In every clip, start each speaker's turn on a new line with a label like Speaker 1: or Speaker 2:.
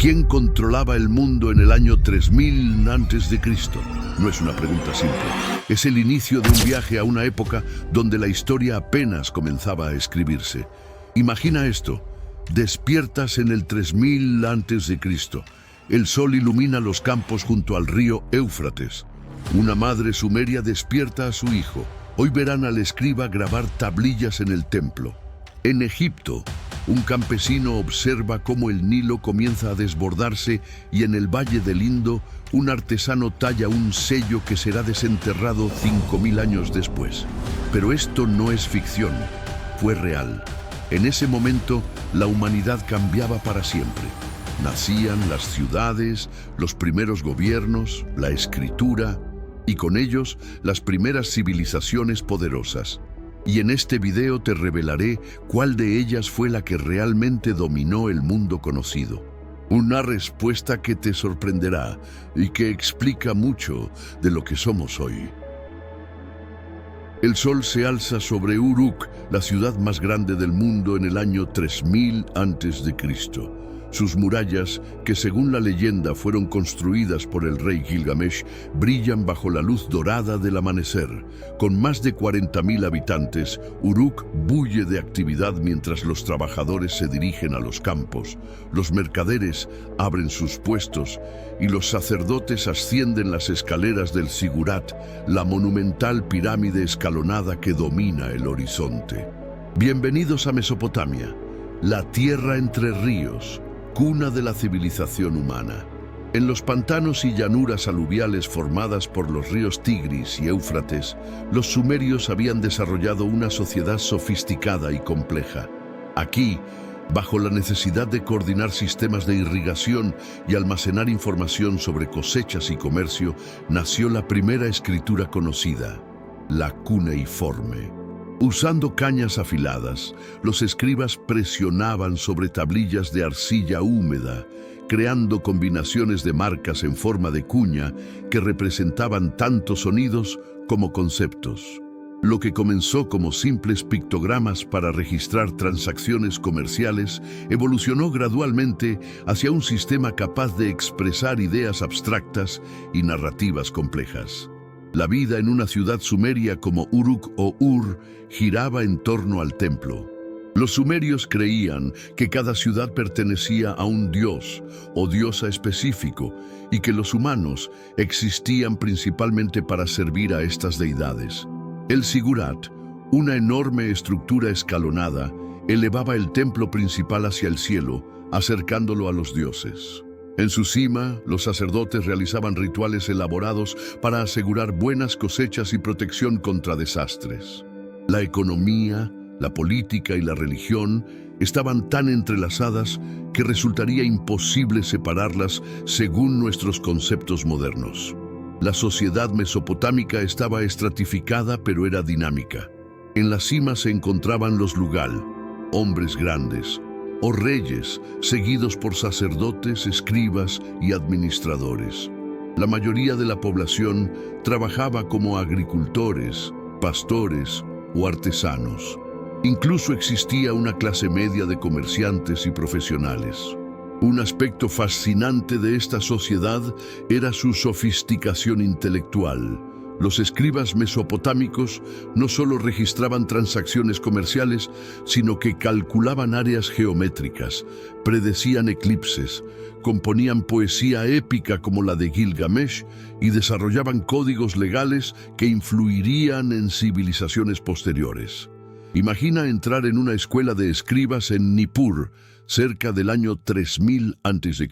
Speaker 1: ¿Quién controlaba el mundo en el año 3000 antes de Cristo? No es una pregunta simple. Es el inicio de un viaje a una época donde la historia apenas comenzaba a escribirse. Imagina esto. Despiertas en el 3000 antes de Cristo. El sol ilumina los campos junto al río Éufrates. Una madre sumeria despierta a su hijo. Hoy verán al escriba grabar tablillas en el templo. En Egipto, un campesino observa cómo el Nilo comienza a desbordarse y en el Valle del Indo, un artesano talla un sello que será desenterrado 5000 años después. Pero esto no es ficción, fue real. En ese momento, la humanidad cambiaba para siempre. Nacían las ciudades, los primeros gobiernos, la escritura y con ellos las primeras civilizaciones poderosas. Y en este video te revelaré cuál de ellas fue la que realmente dominó el mundo conocido. Una respuesta que te sorprenderá y que explica mucho de lo que somos hoy. El sol se alza sobre Uruk, la ciudad más grande del mundo en el año 3000 a.C. Sus murallas, que según la leyenda fueron construidas por el rey Gilgamesh, brillan bajo la luz dorada del amanecer. Con más de 40.000 habitantes, Uruk bulle de actividad mientras los trabajadores se dirigen a los campos, los mercaderes abren sus puestos y los sacerdotes ascienden las escaleras del Zigurat, la monumental pirámide escalonada que domina el horizonte. Bienvenidos a Mesopotamia, la tierra entre ríos, cuna de la civilización humana. En los pantanos y llanuras aluviales formadas por los ríos Tigris y Éufrates, los sumerios habían desarrollado una sociedad sofisticada y compleja. Aquí, bajo la necesidad de coordinar sistemas de irrigación y almacenar información sobre cosechas y comercio, nació la primera escritura conocida, la cuneiforme. Usando cañas afiladas, los escribas presionaban sobre tablillas de arcilla húmeda, creando combinaciones de marcas en forma de cuña que representaban tanto sonidos como conceptos. Lo que comenzó como simples pictogramas para registrar transacciones comerciales evolucionó gradualmente hacia un sistema capaz de expresar ideas abstractas y narrativas complejas. La vida en una ciudad sumeria como Uruk o Ur giraba en torno al templo. Los sumerios creían que cada ciudad pertenecía a un dios o diosa específico y que los humanos existían principalmente para servir a estas deidades. El Zigurat, una enorme estructura escalonada, elevaba el templo principal hacia el cielo, acercándolo a los dioses. En su cima, los sacerdotes realizaban rituales elaborados para asegurar buenas cosechas y protección contra desastres. La economía, la política y la religión estaban tan entrelazadas que resultaría imposible separarlas según nuestros conceptos modernos. La sociedad mesopotámica estaba estratificada, pero era dinámica. En la cima se encontraban los lugal, hombres grandes, o reyes, seguidos por sacerdotes, escribas y administradores. La mayoría de la población trabajaba como agricultores, pastores o artesanos. Incluso existía una clase media de comerciantes y profesionales. Un aspecto fascinante de esta sociedad era su sofisticación intelectual. Los escribas mesopotámicos no solo registraban transacciones comerciales, sino que calculaban áreas geométricas, predecían eclipses, componían poesía épica como la de Gilgamesh y desarrollaban códigos legales que influirían en civilizaciones posteriores. Imagina entrar en una escuela de escribas en Nippur, cerca del año 3000 a.C.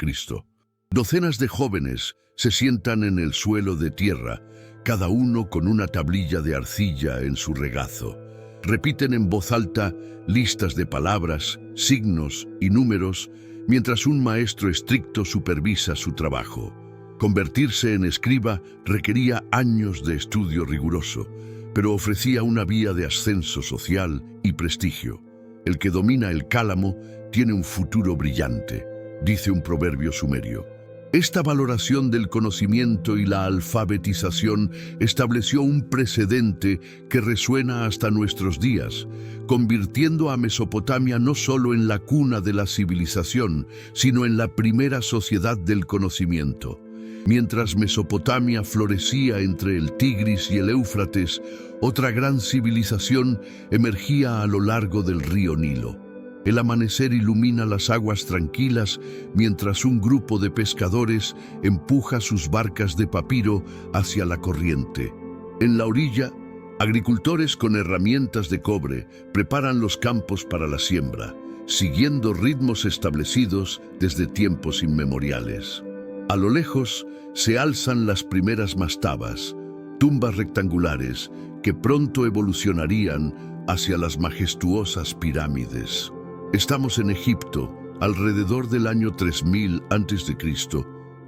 Speaker 1: Docenas de jóvenes se sientan en el suelo de tierra, cada uno con una tablilla de arcilla en su regazo. Repiten en voz alta listas de palabras, signos y números, mientras un maestro estricto supervisa su trabajo. Convertirse en escriba requería años de estudio riguroso, pero ofrecía una vía de ascenso social y prestigio. El que domina el cálamo tiene un futuro brillante, dice un proverbio sumerio. Esta valoración del conocimiento y la alfabetización estableció un precedente que resuena hasta nuestros días, convirtiendo a Mesopotamia no solo en la cuna de la civilización, sino en la primera sociedad del conocimiento. Mientras Mesopotamia florecía entre el Tigris y el Éufrates, otra gran civilización emergía a lo largo del río Nilo. El amanecer ilumina las aguas tranquilas mientras un grupo de pescadores empuja sus barcas de papiro hacia la corriente. En la orilla, agricultores con herramientas de cobre preparan los campos para la siembra, siguiendo ritmos establecidos desde tiempos inmemoriales. A lo lejos se alzan las primeras mastabas, tumbas rectangulares que pronto evolucionarían hacia las majestuosas pirámides. Estamos en Egipto, alrededor del año 3000 a.C.,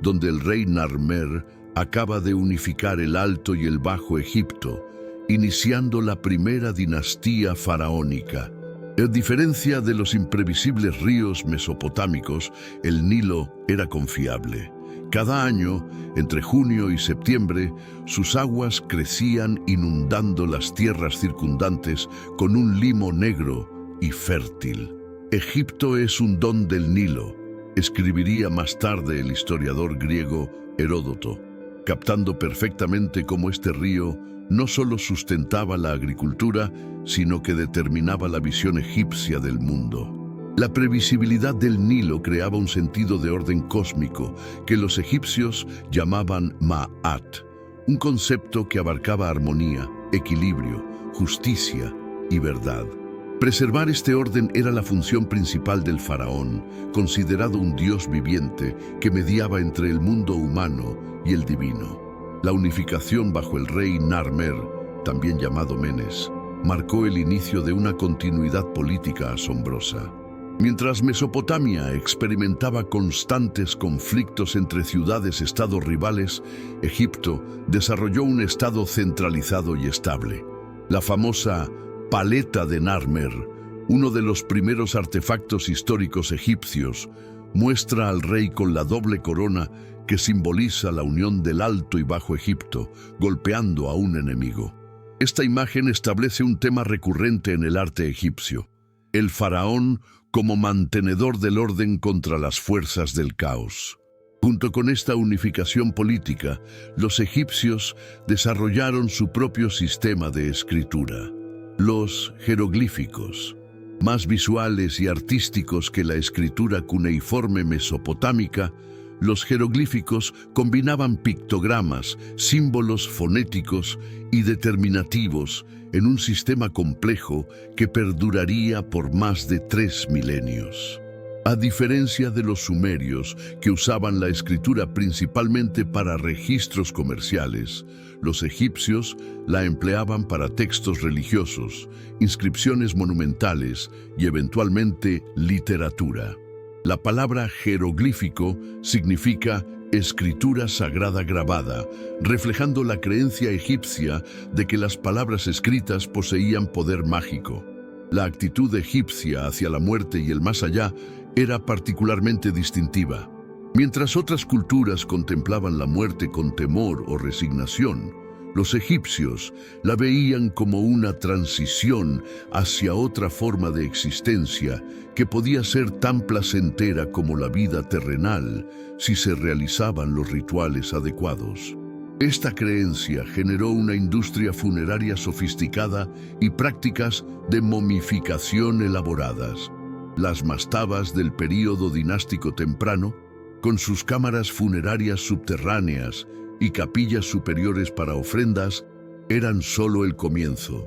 Speaker 1: donde el rey Narmer acaba de unificar el Alto y el Bajo Egipto, iniciando la primera dinastía faraónica. En diferencia de los imprevisibles ríos mesopotámicos, el Nilo era confiable. Cada año, entre junio y septiembre, sus aguas crecían inundando las tierras circundantes con un limo negro y fértil. Egipto es un don del Nilo, escribiría más tarde el historiador griego Heródoto, captando perfectamente cómo este río no solo sustentaba la agricultura, sino que determinaba la visión egipcia del mundo. La previsibilidad del Nilo creaba un sentido de orden cósmico que los egipcios llamaban Ma'at, un concepto que abarcaba armonía, equilibrio, justicia y verdad. Preservar este orden era la función principal del faraón, considerado un dios viviente que mediaba entre el mundo humano y el divino. La unificación bajo el rey Narmer, también llamado Menes, marcó el inicio de una continuidad política asombrosa. Mientras Mesopotamia experimentaba constantes conflictos entre ciudades-estados rivales, Egipto desarrolló un estado centralizado y estable. La famosa Paleta de Narmer, uno de los primeros artefactos históricos egipcios, muestra al rey con la doble corona que simboliza la unión del Alto y Bajo Egipto, golpeando a un enemigo. Esta imagen establece un tema recurrente en el arte egipcio: el faraón como mantenedor del orden contra las fuerzas del caos. Junto con esta unificación política, los egipcios desarrollaron su propio sistema de escritura. Los jeroglíficos, más visuales y artísticos que la escritura cuneiforme mesopotámica, los jeroglíficos combinaban pictogramas, símbolos fonéticos y determinativos en un sistema complejo que perduraría por más de 3 milenios. A diferencia de los sumerios, que usaban la escritura principalmente para registros comerciales, los egipcios la empleaban para textos religiosos, inscripciones monumentales y eventualmente literatura. La palabra jeroglífico significa escritura sagrada grabada, reflejando la creencia egipcia de que las palabras escritas poseían poder mágico. La actitud egipcia hacia la muerte y el más allá era particularmente distintiva. Mientras otras culturas contemplaban la muerte con temor o resignación, los egipcios la veían como una transición hacia otra forma de existencia que podía ser tan placentera como la vida terrenal si se realizaban los rituales adecuados. Esta creencia generó una industria funeraria sofisticada y prácticas de momificación elaboradas. Las mastabas del período dinástico temprano, con sus cámaras funerarias subterráneas y capillas superiores para ofrendas, eran solo el comienzo.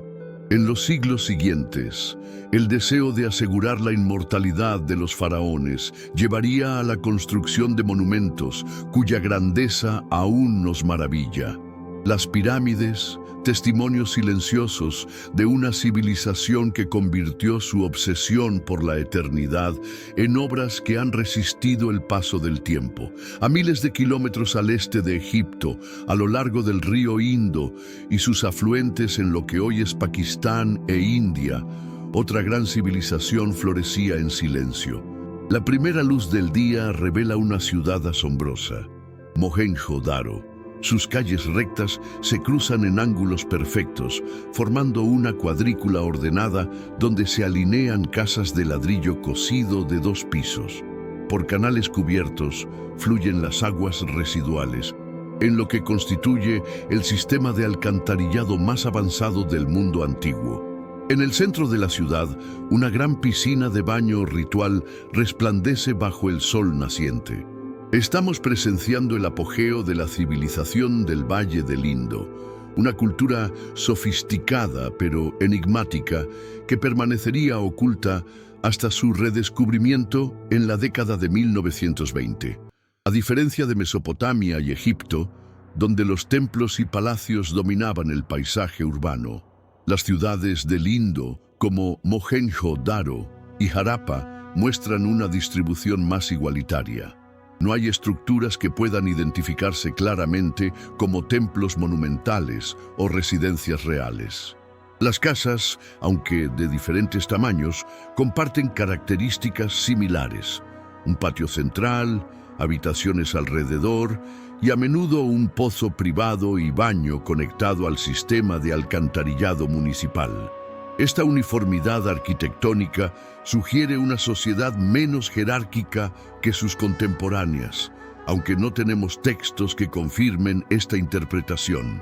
Speaker 1: En los siglos siguientes, el deseo de asegurar la inmortalidad de los faraones llevaría a la construcción de monumentos cuya grandeza aún nos maravilla. Las pirámides, testimonios silenciosos de una civilización que convirtió su obsesión por la eternidad en obras que han resistido el paso del tiempo. A miles de kilómetros al este de Egipto, a lo largo del río Indo y sus afluentes en lo que hoy es Pakistán e India, otra gran civilización florecía en silencio. La primera luz del día revela una ciudad asombrosa, Mohenjo-Daro. Sus calles rectas se cruzan en ángulos perfectos, formando una cuadrícula ordenada donde se alinean casas de ladrillo cocido de 2 pisos. Por canales cubiertos fluyen las aguas residuales, en lo que constituye el sistema de alcantarillado más avanzado del mundo antiguo. En el centro de la ciudad, una gran piscina de baño ritual resplandece bajo el sol naciente. Estamos presenciando el apogeo de la civilización del Valle del Indo, una cultura sofisticada pero enigmática que permanecería oculta hasta su redescubrimiento en la década de 1920. A diferencia de Mesopotamia y Egipto, donde los templos y palacios dominaban el paisaje urbano, las ciudades del Indo, como Mohenjo-Daro y Harappa, muestran una distribución más igualitaria. No hay estructuras que puedan identificarse claramente como templos monumentales o residencias reales. Las casas, aunque de diferentes tamaños, comparten características similares: un patio central, habitaciones alrededor y a menudo un pozo privado y baño conectado al sistema de alcantarillado municipal. Esta uniformidad arquitectónica sugiere una sociedad menos jerárquica que sus contemporáneas, aunque no tenemos textos que confirmen esta interpretación.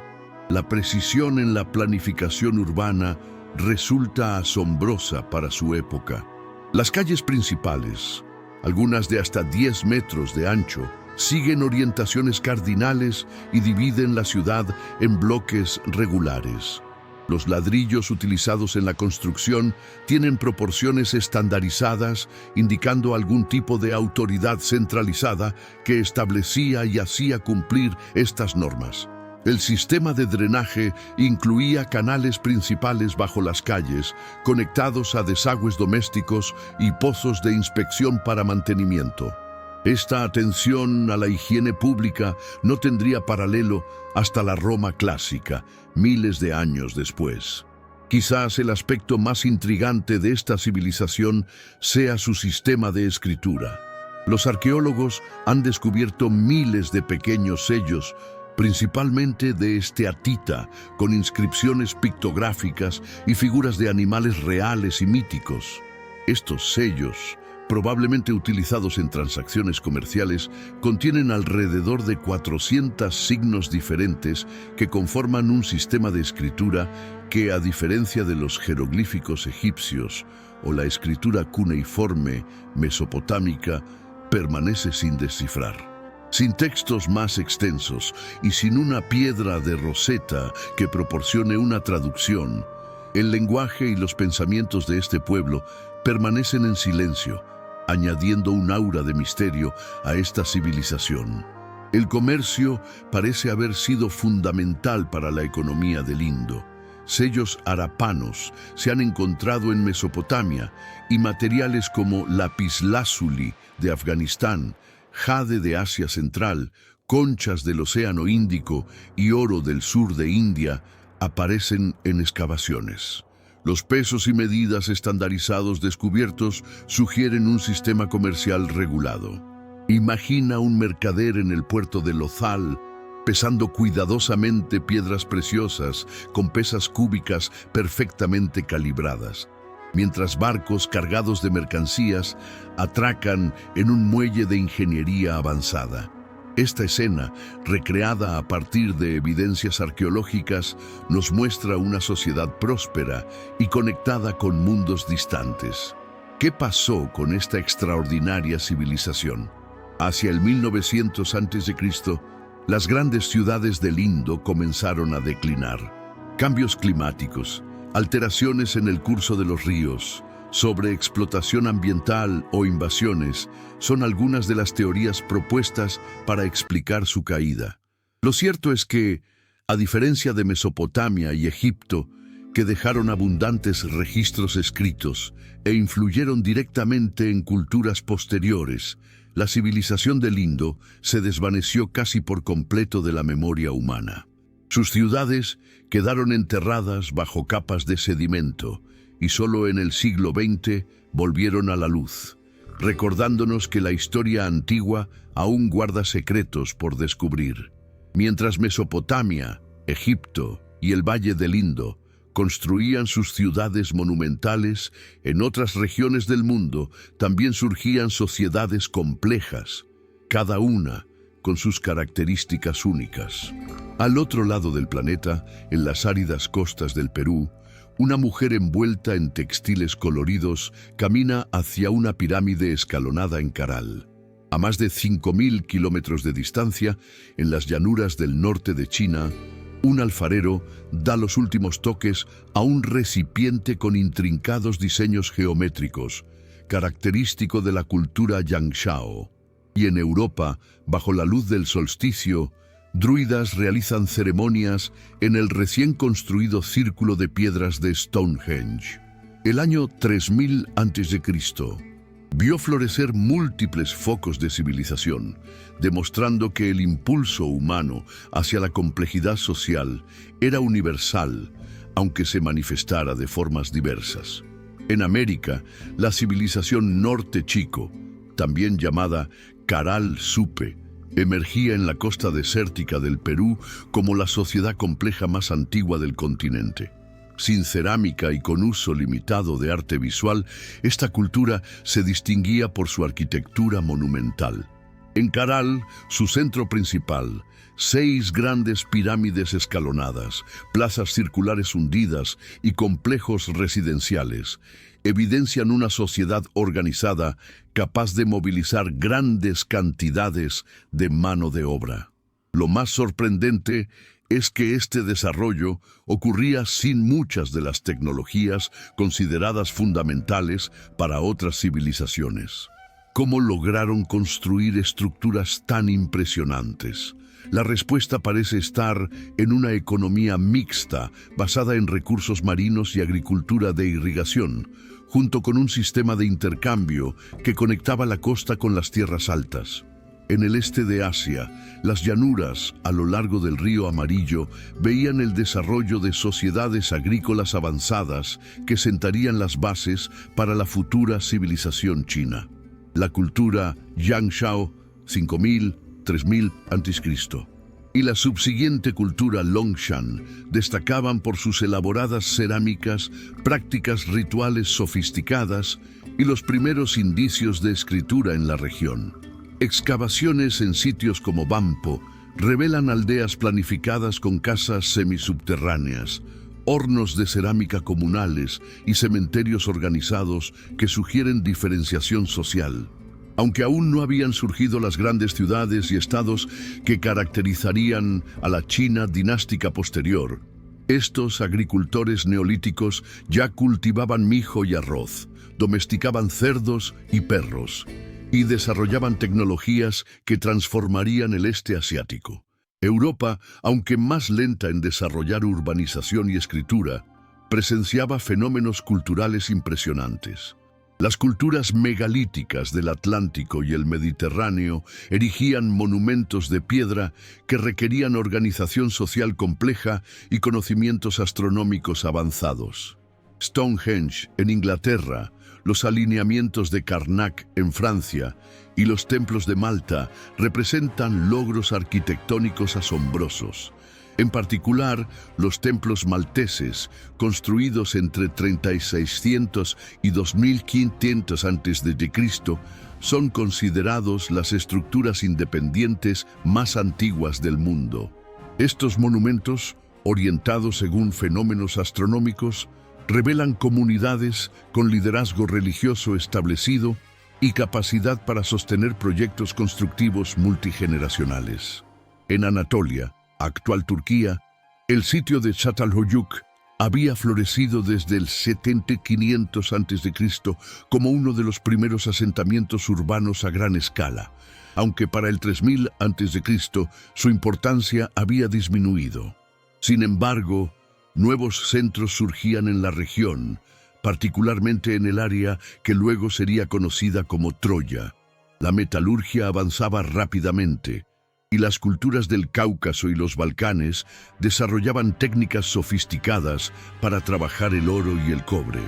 Speaker 1: La precisión en la planificación urbana resulta asombrosa para su época. Las calles principales, algunas de hasta 10 metros de ancho, siguen orientaciones cardinales y dividen la ciudad en bloques regulares. Los ladrillos utilizados en la construcción tienen proporciones estandarizadas, indicando algún tipo de autoridad centralizada que establecía y hacía cumplir estas normas. El sistema de drenaje incluía canales principales bajo las calles, conectados a desagües domésticos y pozos de inspección para mantenimiento. Esta atención a la higiene pública no tendría paralelo hasta la Roma clásica, miles de años después. Quizás el aspecto más intrigante de esta civilización sea su sistema de escritura. Los arqueólogos han descubierto miles de pequeños sellos, principalmente de esteatita, con inscripciones pictográficas y figuras de animales reales y míticos. Estos sellos, probablemente utilizados en transacciones comerciales, contienen alrededor de 400 signos diferentes que conforman un sistema de escritura que, a diferencia de los jeroglíficos egipcios o la escritura cuneiforme mesopotámica, permanece sin descifrar. Sin textos más extensos y sin una piedra de Rosetta que proporcione una traducción, el lenguaje y los pensamientos de este pueblo permanecen en silencio, añadiendo un aura de misterio a esta civilización. El comercio parece haber sido fundamental para la economía del Indo. Sellos harapanos se han encontrado en Mesopotamia y materiales como lapislázuli de Afganistán, jade de Asia Central, conchas del Océano Índico y oro del sur de India aparecen en excavaciones. Los pesos y medidas estandarizados descubiertos sugieren un sistema comercial regulado. Imagina un mercader en el puerto de Lothal pesando cuidadosamente piedras preciosas con pesas cúbicas perfectamente calibradas, mientras barcos cargados de mercancías atracan en un muelle de ingeniería avanzada. Esta escena, recreada a partir de evidencias arqueológicas, nos muestra una sociedad próspera y conectada con mundos distantes. ¿Qué pasó con esta extraordinaria civilización? Hacia el 1900 a.C., las grandes ciudades del Indo comenzaron a declinar. Cambios climáticos, alteraciones en el curso de los ríos, sobreexplotación ambiental o invasiones son algunas de las teorías propuestas para explicar su caída. Lo cierto es que, a diferencia de Mesopotamia y Egipto, que dejaron abundantes registros escritos e influyeron directamente en culturas posteriores, la civilización del Indo se desvaneció casi por completo de la memoria humana. Sus ciudades quedaron enterradas bajo capas de sedimento y solo en el siglo XX volvieron a la luz, recordándonos que la historia antigua aún guarda secretos por descubrir. Mientras Mesopotamia, Egipto y el Valle del Indo construían sus ciudades monumentales, en otras regiones del mundo también surgían sociedades complejas, cada una con sus características únicas. Al otro lado del planeta, en las áridas costas del Perú, una mujer envuelta en textiles coloridos camina hacia una pirámide escalonada en Caral. A más de 5.000 kilómetros de distancia, en las llanuras del norte de China, un alfarero da los últimos toques a un recipiente con intrincados diseños geométricos, característico de la cultura Yangshao. Y en Europa, bajo la luz del solsticio, druidas realizan ceremonias en el recién construido círculo de piedras de Stonehenge. El año 3000 a.C. vio florecer múltiples focos de civilización, demostrando que el impulso humano hacia la complejidad social era universal, aunque se manifestara de formas diversas. En América, la civilización Norte Chico, también llamada Caral Supe, emergía en la costa desértica del Perú como la sociedad compleja más antigua del continente. Sin cerámica y con uso limitado de arte visual, esta cultura se distinguía por su arquitectura monumental. En Caral, su centro principal, 6 grandes pirámides escalonadas, plazas circulares hundidas y complejos residenciales, evidencian una sociedad organizada capaz de movilizar grandes cantidades de mano de obra. Lo más sorprendente es que este desarrollo ocurría sin muchas de las tecnologías consideradas fundamentales para otras civilizaciones. ¿Cómo lograron construir estructuras tan impresionantes? La respuesta parece estar en una economía mixta basada en recursos marinos y agricultura de irrigación, junto con un sistema de intercambio que conectaba la costa con las tierras altas. En el este de Asia, las llanuras a lo largo del río Amarillo veían el desarrollo de sociedades agrícolas avanzadas que sentarían las bases para la futura civilización china. La cultura Yangshao, 5000, 3000 a.C., y la subsiguiente cultura Longshan destacaban por sus elaboradas cerámicas, prácticas rituales sofisticadas y los primeros indicios de escritura en la región. Excavaciones en sitios como Bampo revelan aldeas planificadas con casas semisubterráneas, hornos de cerámica comunales y cementerios organizados que sugieren diferenciación social. Aunque aún no habían surgido las grandes ciudades y estados que caracterizarían a la China dinástica posterior, estos agricultores neolíticos ya cultivaban mijo y arroz, domesticaban cerdos y perros, y desarrollaban tecnologías que transformarían el este asiático. Europa, aunque más lenta en desarrollar urbanización y escritura, presenciaba fenómenos culturales impresionantes. Las culturas megalíticas del Atlántico y el Mediterráneo erigían monumentos de piedra que requerían organización social compleja y conocimientos astronómicos avanzados. Stonehenge, en Inglaterra, los alineamientos de Karnak, en Francia, y los templos de Malta representan logros arquitectónicos asombrosos. En particular, los templos malteses, construidos entre 3600 y 2500 a.C., son considerados las estructuras independientes más antiguas del mundo. Estos monumentos, orientados según fenómenos astronómicos, revelan comunidades con liderazgo religioso establecido y capacidad para sostener proyectos constructivos multigeneracionales. En Anatolia, actual Turquía, el sitio de Çatalhöyük había florecido desde el 7500 a.C. como uno de los primeros asentamientos urbanos a gran escala, aunque para el 3000 a.C. su importancia había disminuido. Sin embargo, nuevos centros surgían en la región, particularmente en el área que luego sería conocida como Troya. La metalurgia avanzaba rápidamente, y las culturas del Cáucaso y los Balcanes desarrollaban técnicas sofisticadas para trabajar el oro y el cobre.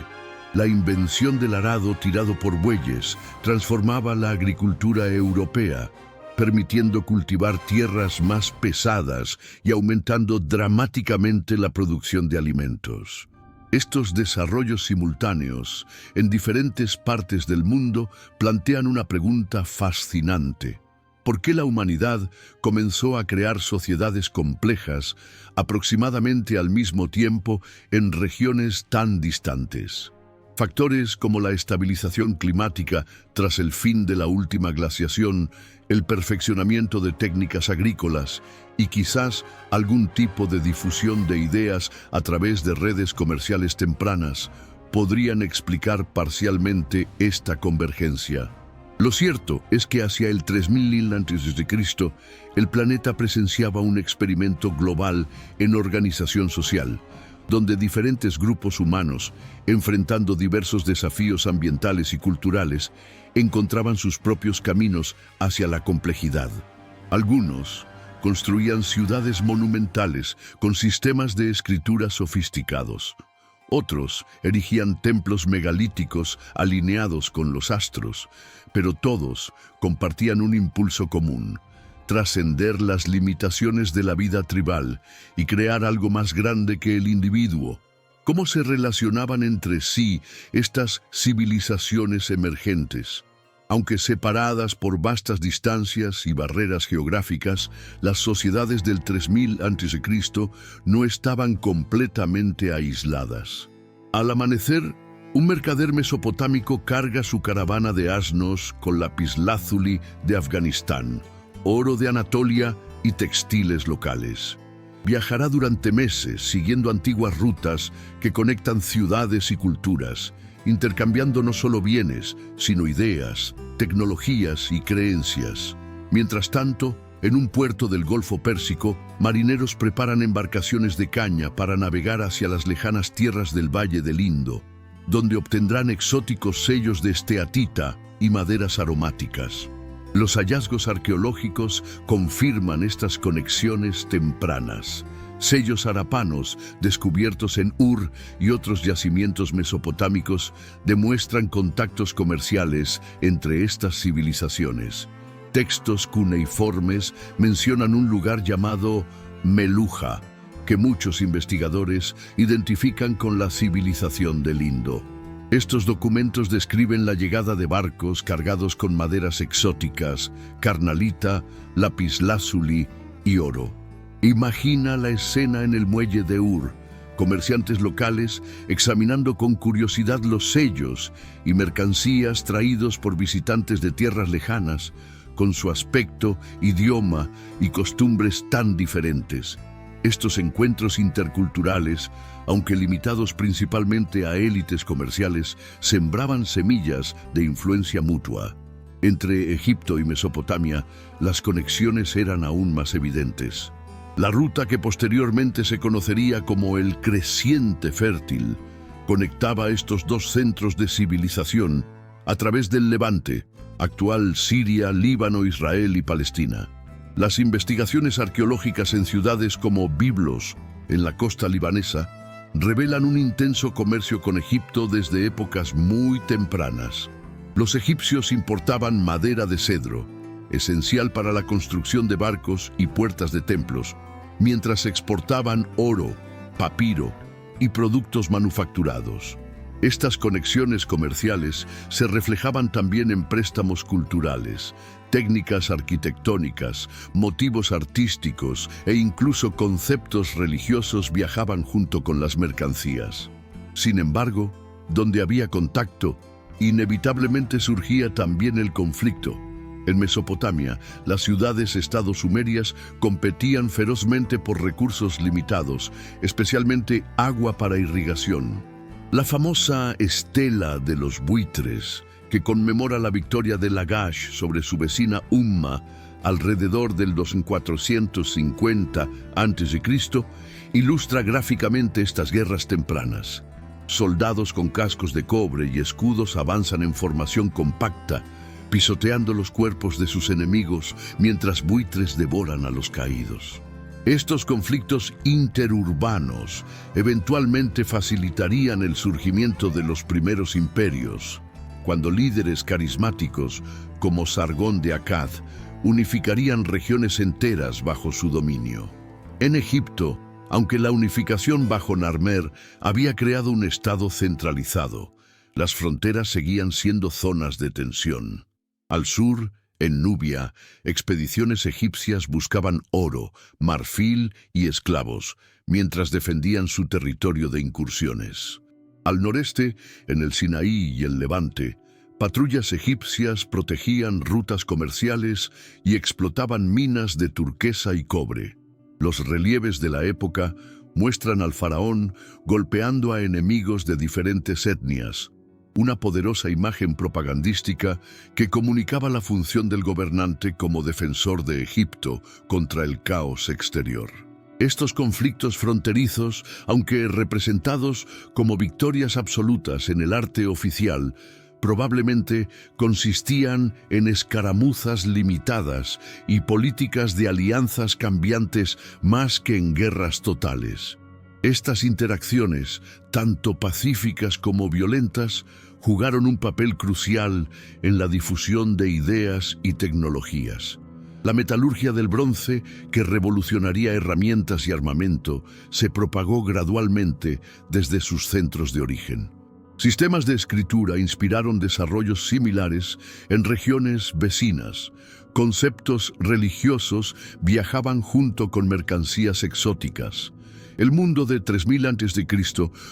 Speaker 1: La invención del arado tirado por bueyes transformaba la agricultura europea, permitiendo cultivar tierras más pesadas y aumentando dramáticamente la producción de alimentos. Estos desarrollos simultáneos en diferentes partes del mundo plantean una pregunta fascinante. ¿Por qué la humanidad comenzó a crear sociedades complejas aproximadamente al mismo tiempo en regiones tan distantes? Factores como la estabilización climática tras el fin de la última glaciación, el perfeccionamiento de técnicas agrícolas y quizás algún tipo de difusión de ideas a través de redes comerciales tempranas podrían explicar parcialmente esta convergencia. Lo cierto es que hacia el 3000 a.C., el planeta presenciaba un experimento global en organización social, donde diferentes grupos humanos, enfrentando diversos desafíos ambientales y culturales, encontraban sus propios caminos hacia la complejidad. Algunos construían ciudades monumentales con sistemas de escritura sofisticados. Otros erigían templos megalíticos alineados con los astros, pero todos compartían un impulso común: trascender las limitaciones de la vida tribal y crear algo más grande que el individuo. ¿Cómo se relacionaban entre sí estas civilizaciones emergentes? Aunque separadas por vastas distancias y barreras geográficas, las sociedades del 3000 a.C. no estaban completamente aisladas. Al amanecer, un mercader mesopotámico carga su caravana de asnos con lapislázuli de Afganistán, oro de Anatolia y textiles locales. Viajará durante meses siguiendo antiguas rutas que conectan ciudades y culturas, intercambiando no solo bienes, sino ideas, tecnologías y creencias. Mientras tanto, en un puerto del Golfo Pérsico, marineros preparan embarcaciones de caña para navegar hacia las lejanas tierras del Valle del Indo, donde obtendrán exóticos sellos de esteatita y maderas aromáticas. Los hallazgos arqueológicos confirman estas conexiones tempranas. Sellos harapanos descubiertos en Ur y otros yacimientos mesopotámicos demuestran contactos comerciales entre estas civilizaciones. Textos cuneiformes mencionan un lugar llamado Meluja, que muchos investigadores identifican con la civilización del Indo. Estos documentos describen la llegada de barcos cargados con maderas exóticas, carnalita, lapislázuli y oro. Imagina la escena en el muelle de Ur, comerciantes locales examinando con curiosidad los sellos y mercancías traídos por visitantes de tierras lejanas, con su aspecto, idioma y costumbres tan diferentes. Estos encuentros interculturales, aunque limitados principalmente a élites comerciales, sembraban semillas de influencia mutua. Entre Egipto y Mesopotamia, las conexiones eran aún más evidentes. La ruta que posteriormente se conocería como el Creciente Fértil conectaba estos dos centros de civilización a través del Levante, actual Siria, Líbano, Israel y Palestina. Las investigaciones arqueológicas en ciudades como Biblos, en la costa libanesa, revelan un intenso comercio con Egipto desde épocas muy tempranas. Los egipcios importaban madera de cedro, esencial para la construcción de barcos y puertas de templos, mientras exportaban oro, papiro y productos manufacturados. Estas conexiones comerciales se reflejaban también en préstamos culturales, técnicas arquitectónicas, motivos artísticos e incluso conceptos religiosos viajaban junto con las mercancías. Sin embargo, donde había contacto, inevitablemente surgía también el conflicto. En Mesopotamia, las ciudades-estado sumerias competían ferozmente por recursos limitados, especialmente agua para irrigación. La famosa estela de los buitres, que conmemora la victoria de Lagash sobre su vecina Umma alrededor del 2450 a.C., ilustra gráficamente estas guerras tempranas. Soldados con cascos de cobre y escudos avanzan en formación compacta, pisoteando los cuerpos de sus enemigos mientras buitres devoran a los caídos. Estos conflictos interurbanos eventualmente facilitarían el surgimiento de los primeros imperios, cuando líderes carismáticos como Sargón de Akkad unificarían regiones enteras bajo su dominio. En Egipto, aunque la unificación bajo Narmer había creado un estado centralizado, las fronteras seguían siendo zonas de tensión. Al sur, en Nubia, expediciones egipcias buscaban oro, marfil y esclavos, mientras defendían su territorio de incursiones. Al noreste, en el Sinaí y el Levante, patrullas egipcias protegían rutas comerciales y explotaban minas de turquesa y cobre. Los relieves de la época muestran al faraón golpeando a enemigos de diferentes etnias, una poderosa imagen propagandística que comunicaba la función del gobernante como defensor de Egipto contra el caos exterior. Estos conflictos fronterizos, aunque representados como victorias absolutas en el arte oficial, probablemente consistían en escaramuzas limitadas y políticas de alianzas cambiantes más que en guerras totales. Estas interacciones, tanto pacíficas como violentas, jugaron un papel crucial en la difusión de ideas y tecnologías. La metalurgia del bronce, que revolucionaría herramientas y armamento, se propagó gradualmente desde sus centros de origen. Sistemas de escritura inspiraron desarrollos similares en regiones vecinas. Conceptos religiosos viajaban junto con mercancías exóticas. El mundo de 3000 a.C.,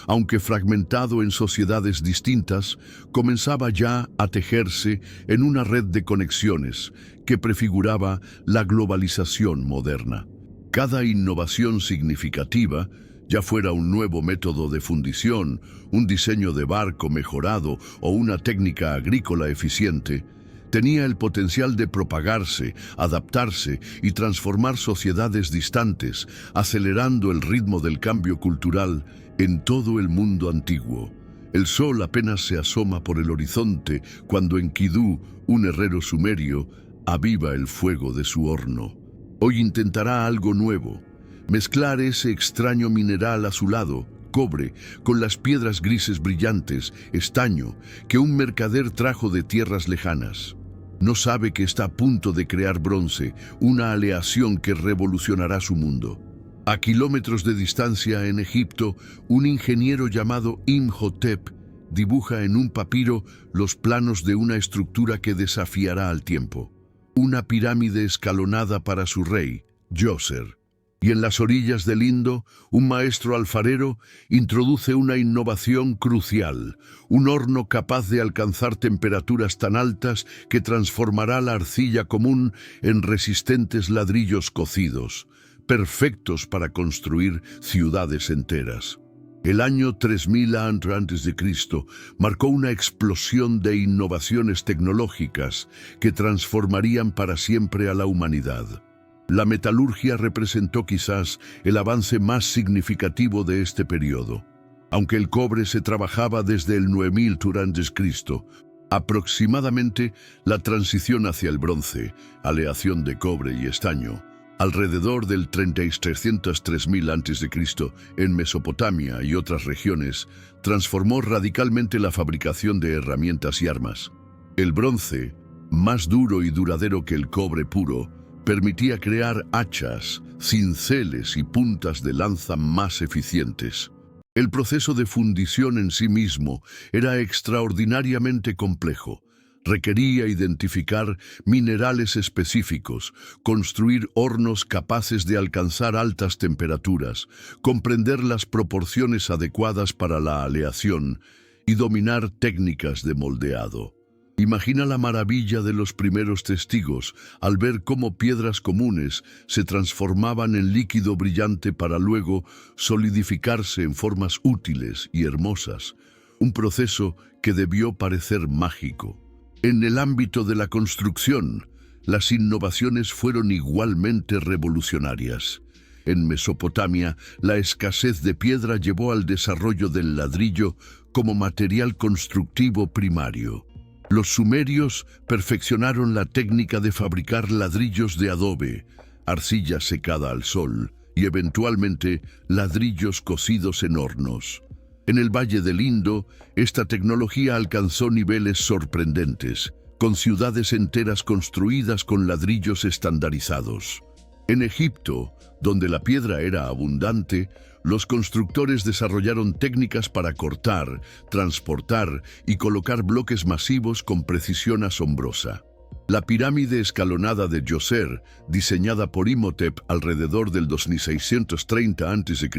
Speaker 1: aunque fragmentado en sociedades distintas, comenzaba ya a tejerse en una red de conexiones que prefiguraba la globalización moderna. Cada innovación significativa, ya fuera un nuevo método de fundición, un diseño de barco mejorado o una técnica agrícola eficiente, tenía el potencial de propagarse, adaptarse y transformar sociedades distantes, acelerando el ritmo del cambio cultural en todo el mundo antiguo. El sol apenas se asoma por el horizonte cuando Enkidu, un herrero sumerio, aviva el fuego de su horno. Hoy intentará algo nuevo: mezclar ese extraño mineral azulado, cobre, con las piedras grises brillantes, estaño, que un mercader trajo de tierras lejanas. No sabe que está a punto de crear bronce, una aleación que revolucionará su mundo. A kilómetros de distancia en Egipto, un ingeniero llamado Imhotep dibuja en un papiro los planos de una estructura que desafiará al tiempo. Una pirámide escalonada para su rey, Djoser. Y en las orillas del Indo, un maestro alfarero introduce una innovación crucial, un horno capaz de alcanzar temperaturas tan altas que transformará la arcilla común en resistentes ladrillos cocidos, perfectos para construir ciudades enteras. El año 3000 a.C. marcó una explosión de innovaciones tecnológicas que transformarían para siempre a la humanidad. La metalurgia representó quizás el avance más significativo de este periodo. Aunque el cobre se trabajaba desde el 9000 a.C., aproximadamente la transición hacia el bronce, aleación de cobre y estaño, alrededor del 33000 a.C. en Mesopotamia y otras regiones, transformó radicalmente la fabricación de herramientas y armas. El bronce, más duro y duradero que el cobre puro, permitía crear hachas, cinceles y puntas de lanza más eficientes. El proceso de fundición en sí mismo era extraordinariamente complejo. Requería identificar minerales específicos, construir hornos capaces de alcanzar altas temperaturas, comprender las proporciones adecuadas para la aleación y dominar técnicas de moldeado. Imagina la maravilla de los primeros testigos al ver cómo piedras comunes se transformaban en líquido brillante para luego solidificarse en formas útiles y hermosas, un proceso que debió parecer mágico. En el ámbito de la construcción, las innovaciones fueron igualmente revolucionarias. En Mesopotamia, la escasez de piedra llevó al desarrollo del ladrillo como material constructivo primario. Los sumerios perfeccionaron la técnica de fabricar ladrillos de adobe, arcilla secada al sol, y eventualmente ladrillos cocidos en hornos. En el Valle del Indo, esta tecnología alcanzó niveles sorprendentes, con ciudades enteras construidas con ladrillos estandarizados. En Egipto, donde la piedra era abundante, los constructores desarrollaron técnicas para cortar, transportar y colocar bloques masivos con precisión asombrosa. La pirámide escalonada de Djoser, diseñada por Imhotep alrededor del 2630 a.C.,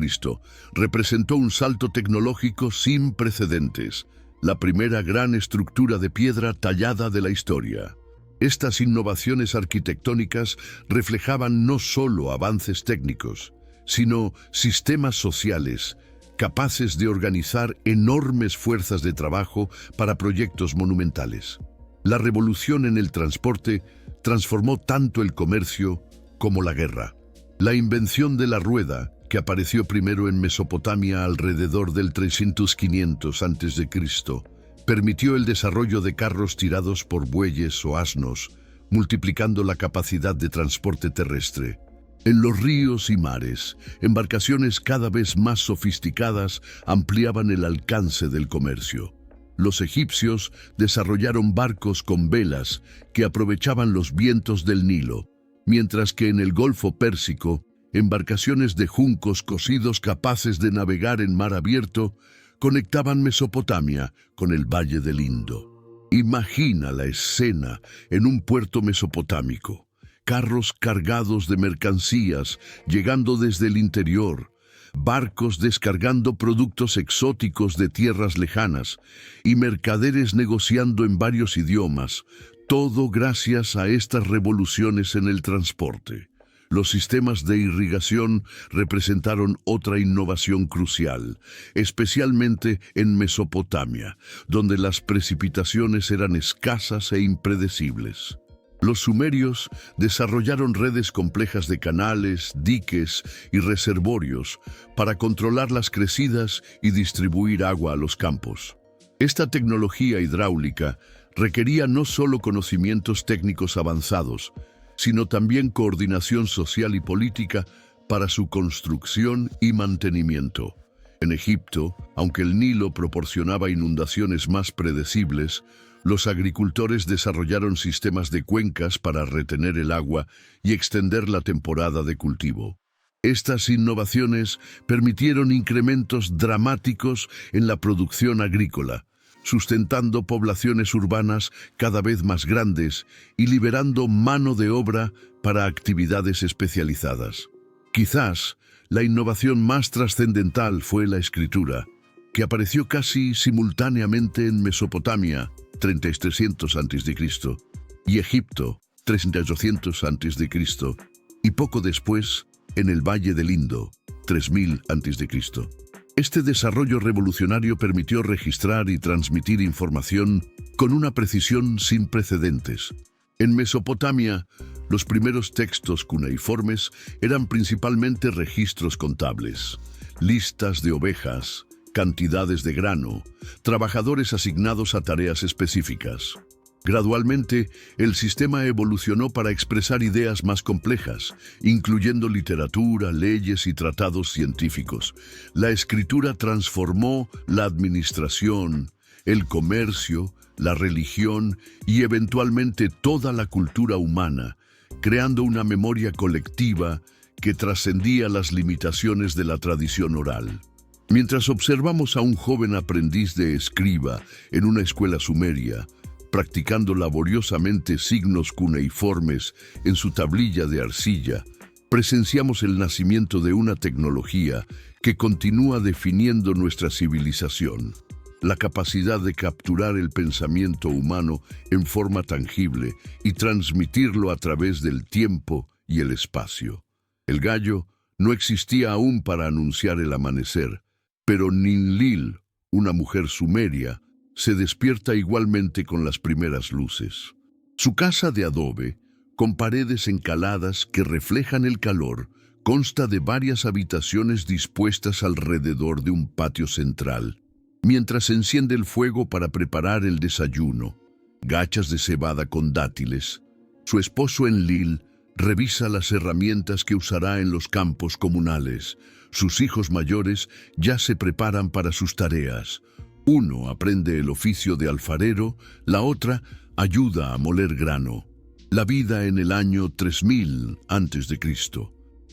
Speaker 1: representó un salto tecnológico sin precedentes, la primera gran estructura de piedra tallada de la historia. Estas innovaciones arquitectónicas reflejaban no solo avances técnicos, sino sistemas sociales capaces de organizar enormes fuerzas de trabajo para proyectos monumentales. La revolución en el transporte transformó tanto el comercio como la guerra. La invención de la rueda, que apareció primero en Mesopotamia alrededor del 300-500 a.C., permitió el desarrollo de carros tirados por bueyes o asnos, multiplicando la capacidad de transporte terrestre. En los ríos y mares, embarcaciones cada vez más sofisticadas ampliaban el alcance del comercio. Los egipcios desarrollaron barcos con velas que aprovechaban los vientos del Nilo, mientras que en el Golfo Pérsico, embarcaciones de juncos cocidos capaces de navegar en mar abierto conectaban Mesopotamia con el Valle del Indo. Imagina la escena en un puerto mesopotámico, carros cargados de mercancías llegando desde el interior, barcos descargando productos exóticos de tierras lejanas y mercaderes negociando en varios idiomas, todo gracias a estas revoluciones en el transporte. Los sistemas de irrigación representaron otra innovación crucial, especialmente en Mesopotamia, donde las precipitaciones eran escasas e impredecibles. Los sumerios desarrollaron redes complejas de canales, diques y reservorios para controlar las crecidas y distribuir agua a los campos. Esta tecnología hidráulica requería no solo conocimientos técnicos avanzados, sino también coordinación social y política para su construcción y mantenimiento. En Egipto, aunque el Nilo proporcionaba inundaciones más predecibles, los agricultores desarrollaron sistemas de cuencas para retener el agua y extender la temporada de cultivo. Estas innovaciones permitieron incrementos dramáticos en la producción agrícola, sustentando poblaciones urbanas cada vez más grandes y liberando mano de obra para actividades especializadas. Quizás la innovación más trascendental fue la escritura, que apareció casi simultáneamente en Mesopotamia, 3300 a.C., y Egipto, 3800 a.C., y poco después en el Valle del Indo, 3000 a.C. Este desarrollo revolucionario permitió registrar y transmitir información con una precisión sin precedentes. En Mesopotamia, los primeros textos cuneiformes eran principalmente registros contables, listas de ovejas, cantidades de grano, trabajadores asignados a tareas específicas. Gradualmente, el sistema evolucionó para expresar ideas más complejas, incluyendo literatura, leyes y tratados científicos. La escritura transformó la administración, el comercio, la religión y eventualmente toda la cultura humana, creando una memoria colectiva que trascendía las limitaciones de la tradición oral. Mientras observamos a un joven aprendiz de escriba en una escuela sumeria, practicando laboriosamente signos cuneiformes en su tablilla de arcilla, presenciamos el nacimiento de una tecnología que continúa definiendo nuestra civilización. La capacidad de capturar el pensamiento humano en forma tangible y transmitirlo a través del tiempo y el espacio. El gallo no existía aún para anunciar el amanecer, pero Ninlil, una mujer sumeria, se despierta igualmente con las primeras luces. Su casa de adobe, con paredes encaladas que reflejan el calor, consta de varias habitaciones dispuestas alrededor de un patio central, mientras se enciende el fuego para preparar el desayuno, gachas de cebada con dátiles. Su esposo Enlil revisa las herramientas que usará en los campos comunales. Sus hijos mayores ya se preparan para sus tareas. Uno aprende el oficio de alfarero, la otra ayuda a moler grano. La vida en el año 3000 a.C.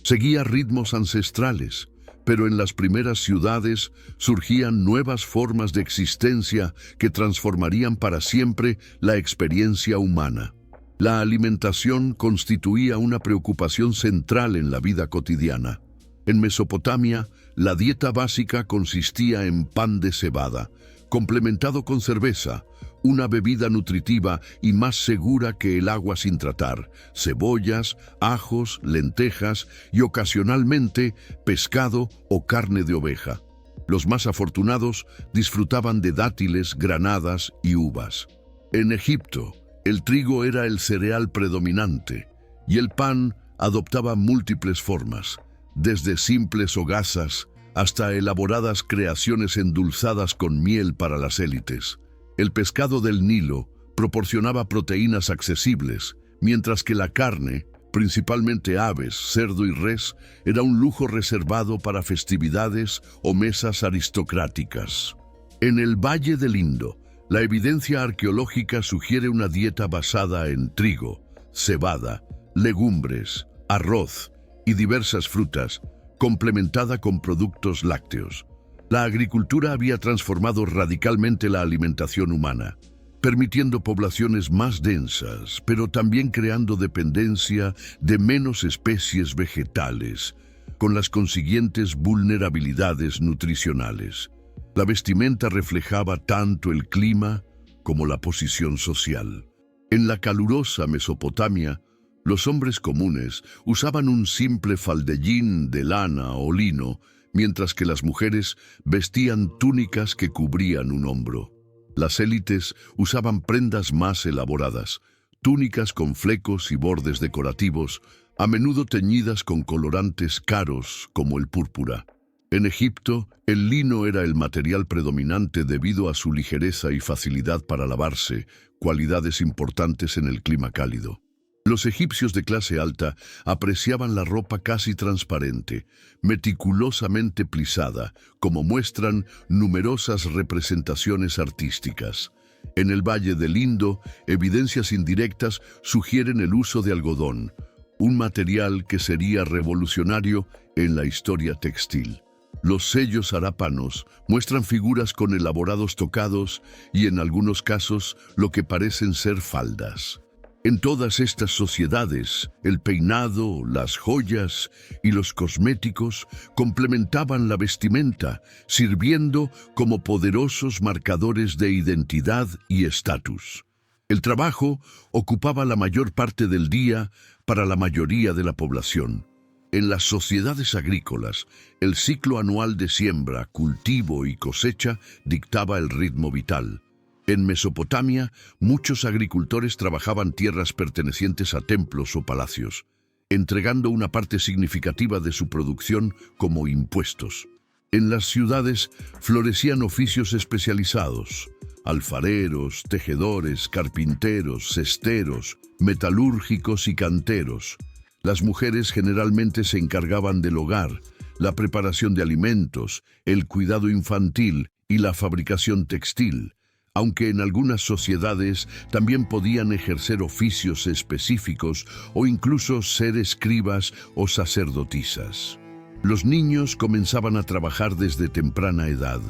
Speaker 1: seguía ritmos ancestrales, pero en las primeras ciudades surgían nuevas formas de existencia que transformarían para siempre la experiencia humana. La alimentación constituía una preocupación central en la vida cotidiana. En Mesopotamia, la dieta básica consistía en pan de cebada, complementado con cerveza, una bebida nutritiva y más segura que el agua sin tratar, cebollas, ajos, lentejas y ocasionalmente pescado o carne de oveja. Los más afortunados disfrutaban de dátiles, granadas y uvas. En Egipto, el trigo era el cereal predominante y el pan adoptaba múltiples formas, desde simples hogazas hasta elaboradas creaciones endulzadas con miel para las élites. El pescado del Nilo proporcionaba proteínas accesibles, mientras que la carne, principalmente aves, cerdo y res, era un lujo reservado para festividades o mesas aristocráticas. En el Valle del Indo, la evidencia arqueológica sugiere una dieta basada en trigo, cebada, legumbres, arroz y diversas frutas, complementada con productos lácteos. La agricultura había transformado radicalmente la alimentación humana, permitiendo poblaciones más densas, pero también creando dependencia de menos especies vegetales, con las consiguientes vulnerabilidades nutricionales. La vestimenta reflejaba tanto el clima como la posición social. En la calurosa Mesopotamia, los hombres comunes usaban un simple faldellín de lana o lino, mientras que las mujeres vestían túnicas que cubrían un hombro. Las élites usaban prendas más elaboradas, túnicas con flecos y bordes decorativos, a menudo teñidas con colorantes caros como el púrpura. En Egipto, el lino era el material predominante debido a su ligereza y facilidad para lavarse, cualidades importantes en el clima cálido. Los egipcios de clase alta apreciaban la ropa casi transparente, meticulosamente plisada, como muestran numerosas representaciones artísticas. En el Valle del Indo, evidencias indirectas sugieren el uso de algodón, un material que sería revolucionario en la historia textil. Los sellos arápanos muestran figuras con elaborados tocados y en algunos casos lo que parecen ser faldas. En todas estas sociedades, el peinado, las joyas y los cosméticos complementaban la vestimenta, sirviendo como poderosos marcadores de identidad y estatus. El trabajo ocupaba la mayor parte del día para la mayoría de la población. En las sociedades agrícolas, el ciclo anual de siembra, cultivo y cosecha dictaba el ritmo vital. En Mesopotamia, muchos agricultores trabajaban tierras pertenecientes a templos o palacios, entregando una parte significativa de su producción como impuestos. En las ciudades florecían oficios especializados: alfareros, tejedores, carpinteros, cesteros, metalúrgicos y canteros. Las mujeres generalmente se encargaban del hogar, la preparación de alimentos, el cuidado infantil y la fabricación textil, aunque en algunas sociedades también podían ejercer oficios específicos o incluso ser escribas o sacerdotisas. Los niños comenzaban a trabajar desde temprana edad,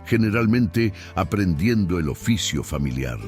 Speaker 1: generalmente aprendiendo el oficio familiar.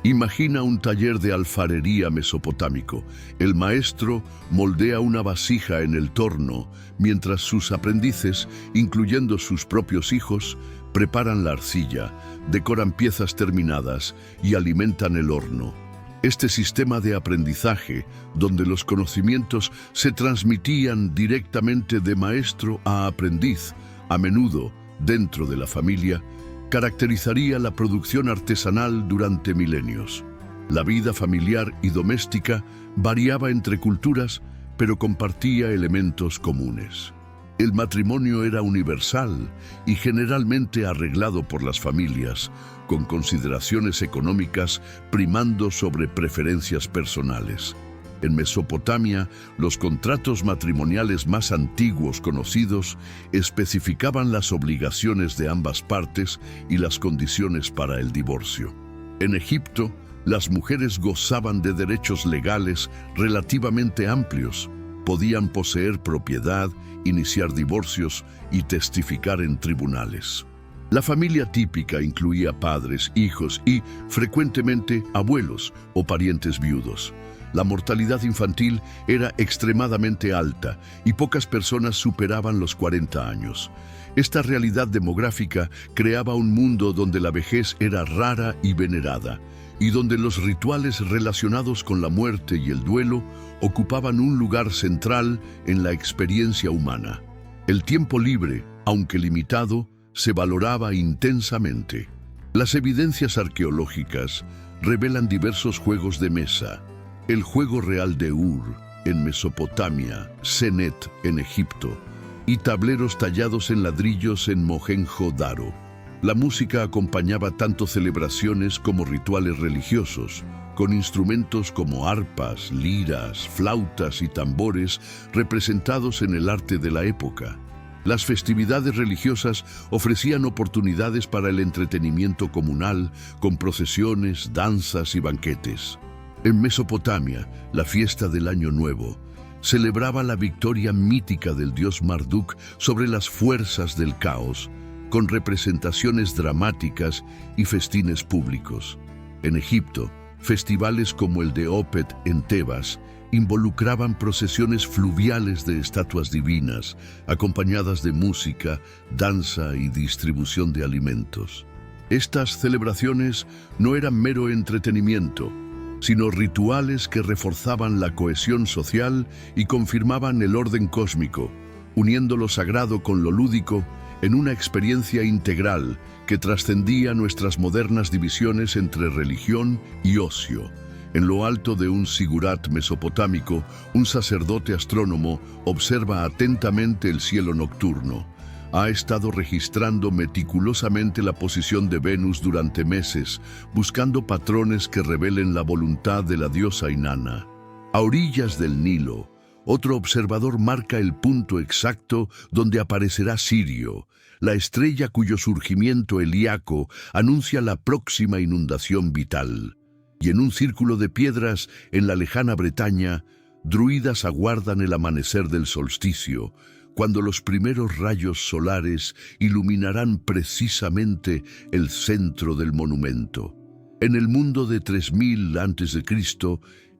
Speaker 1: Imagina un taller de alfarería mesopotámico. El maestro moldea una vasija en el torno, mientras sus aprendices, incluyendo sus propios hijos, preparan la arcilla, decoran piezas terminadas y alimentan el horno. Este sistema de aprendizaje, donde los conocimientos se transmitían directamente de maestro a aprendiz, a menudo dentro de la familia, caracterizaría la producción artesanal durante milenios. La vida familiar y doméstica variaba entre culturas, pero compartía elementos comunes. El matrimonio era universal y generalmente arreglado por las familias, con consideraciones económicas primando sobre preferencias personales. En Mesopotamia, los contratos matrimoniales más antiguos conocidos especificaban las obligaciones de ambas partes y las condiciones para el divorcio. En Egipto, las mujeres gozaban de derechos legales relativamente amplios. Podían poseer propiedad, iniciar divorcios y testificar en tribunales. La familia típica incluía padres, hijos y, frecuentemente, abuelos o parientes viudos. La mortalidad infantil era extremadamente alta y pocas personas superaban los 40 años. Esta realidad demográfica creaba un mundo donde la vejez era rara y venerada, y donde los rituales relacionados con la muerte y el duelo ocupaban un lugar central en la experiencia humana. El tiempo libre, aunque limitado, se valoraba intensamente. Las evidencias arqueológicas revelan diversos juegos de mesa. El juego real de Ur, en Mesopotamia, Senet, en Egipto, y tableros tallados en ladrillos en Mohenjo-Daro. La música acompañaba tanto celebraciones como rituales religiosos, con instrumentos como arpas, liras, flautas y tambores representados en el arte de la época. Las festividades religiosas ofrecían oportunidades para el entretenimiento comunal, con procesiones, danzas y banquetes. En Mesopotamia, la fiesta del Año Nuevo celebraba la victoria mítica del dios Marduk sobre las fuerzas del caos, con representaciones dramáticas y festines públicos. En Egipto, festivales como el de Opet en Tebas involucraban procesiones fluviales de estatuas divinas, acompañadas de música, danza y distribución de alimentos. Estas celebraciones no eran mero entretenimiento, sino rituales que reforzaban la cohesión social y confirmaban el orden cósmico, uniendo lo sagrado con lo lúdico en una experiencia integral que trascendía nuestras modernas divisiones entre religión y ocio. En lo alto de un sigurat mesopotámico, un sacerdote astrónomo observa atentamente el cielo nocturno. Ha estado registrando meticulosamente la posición de Venus durante meses, buscando patrones que revelen la voluntad de la diosa Inanna. A orillas del Nilo, otro observador marca el punto exacto donde aparecerá Sirio, la estrella cuyo surgimiento helíaco anuncia la próxima inundación vital. Y en un círculo de piedras en la lejana Bretaña, druidas aguardan el amanecer del solsticio, cuando los primeros rayos solares iluminarán precisamente el centro del monumento. En el mundo de 3000 a.C.,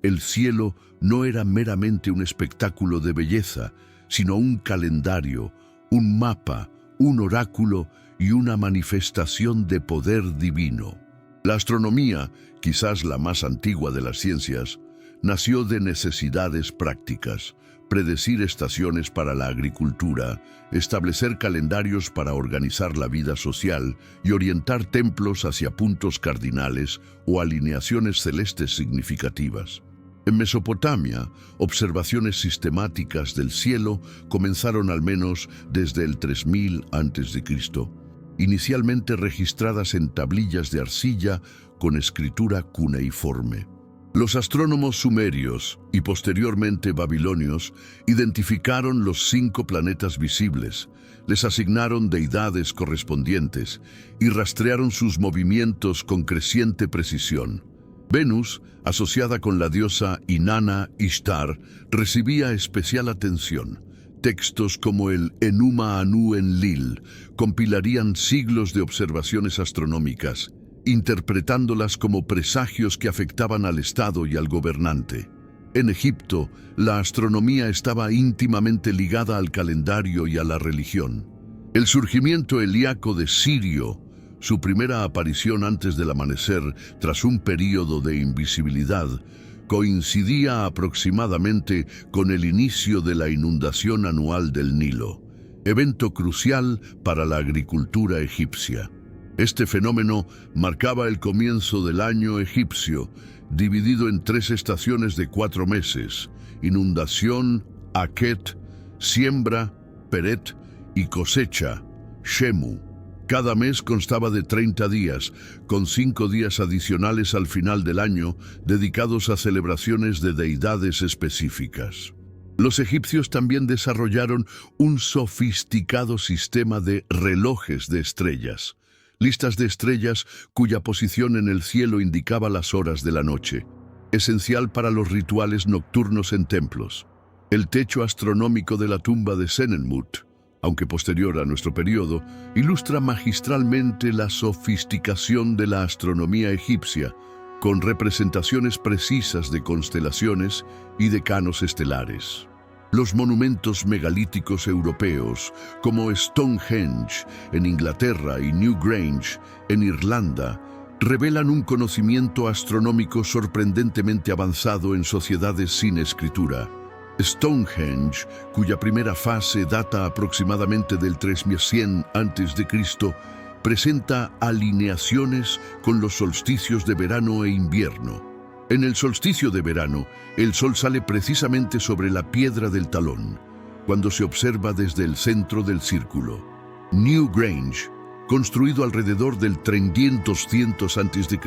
Speaker 1: el cielo no era meramente un espectáculo de belleza, sino un calendario, un mapa, un oráculo y una manifestación de poder divino. La astronomía, quizás la más antigua de las ciencias, nació de necesidades prácticas: predecir estaciones para la agricultura, establecer calendarios para organizar la vida social y orientar templos hacia puntos cardinales o alineaciones celestes significativas. En Mesopotamia, observaciones sistemáticas del cielo comenzaron al menos desde el 3000 a.C., inicialmente registradas en tablillas de arcilla con escritura cuneiforme. Los astrónomos sumerios y posteriormente babilonios identificaron los 5 planetas visibles, les asignaron deidades correspondientes y rastrearon sus movimientos con creciente precisión. Venus, asociada con la diosa Inanna Ishtar, recibía especial atención. Textos como el Enuma Anu Enlil compilarían siglos de observaciones astronómicas, interpretándolas como presagios que afectaban al Estado y al gobernante. En Egipto, la astronomía estaba íntimamente ligada al calendario y a la religión. El surgimiento helíaco de Sirio, su primera aparición antes del amanecer tras un período de invisibilidad, coincidía aproximadamente con el inicio de la inundación anual del Nilo, evento crucial para la agricultura egipcia. Este fenómeno marcaba el comienzo del año egipcio, dividido en 3 estaciones de 4 meses: inundación, Aket, siembra, Peret, y cosecha, Shemu. Cada mes constaba de 30 días, con 5 días adicionales al final del año dedicados a celebraciones de deidades específicas. Los egipcios también desarrollaron un sofisticado sistema de relojes de estrellas, listas de estrellas cuya posición en el cielo indicaba las horas de la noche, esencial para los rituales nocturnos en templos. El techo astronómico de la tumba de Senenmut, aunque posterior a nuestro periodo, ilustra magistralmente la sofisticación de la astronomía egipcia, con representaciones precisas de constelaciones y decanos estelares. Los monumentos megalíticos europeos, como Stonehenge en Inglaterra y Newgrange en Irlanda, revelan un conocimiento astronómico sorprendentemente avanzado en sociedades sin escritura. Stonehenge, cuya primera fase data aproximadamente del 3100 a.C., presenta alineaciones con los solsticios de verano e invierno. En el solsticio de verano, el sol sale precisamente sobre la piedra del talón, cuando se observa desde el centro del círculo. Newgrange, construido alrededor del 3200 a.C.,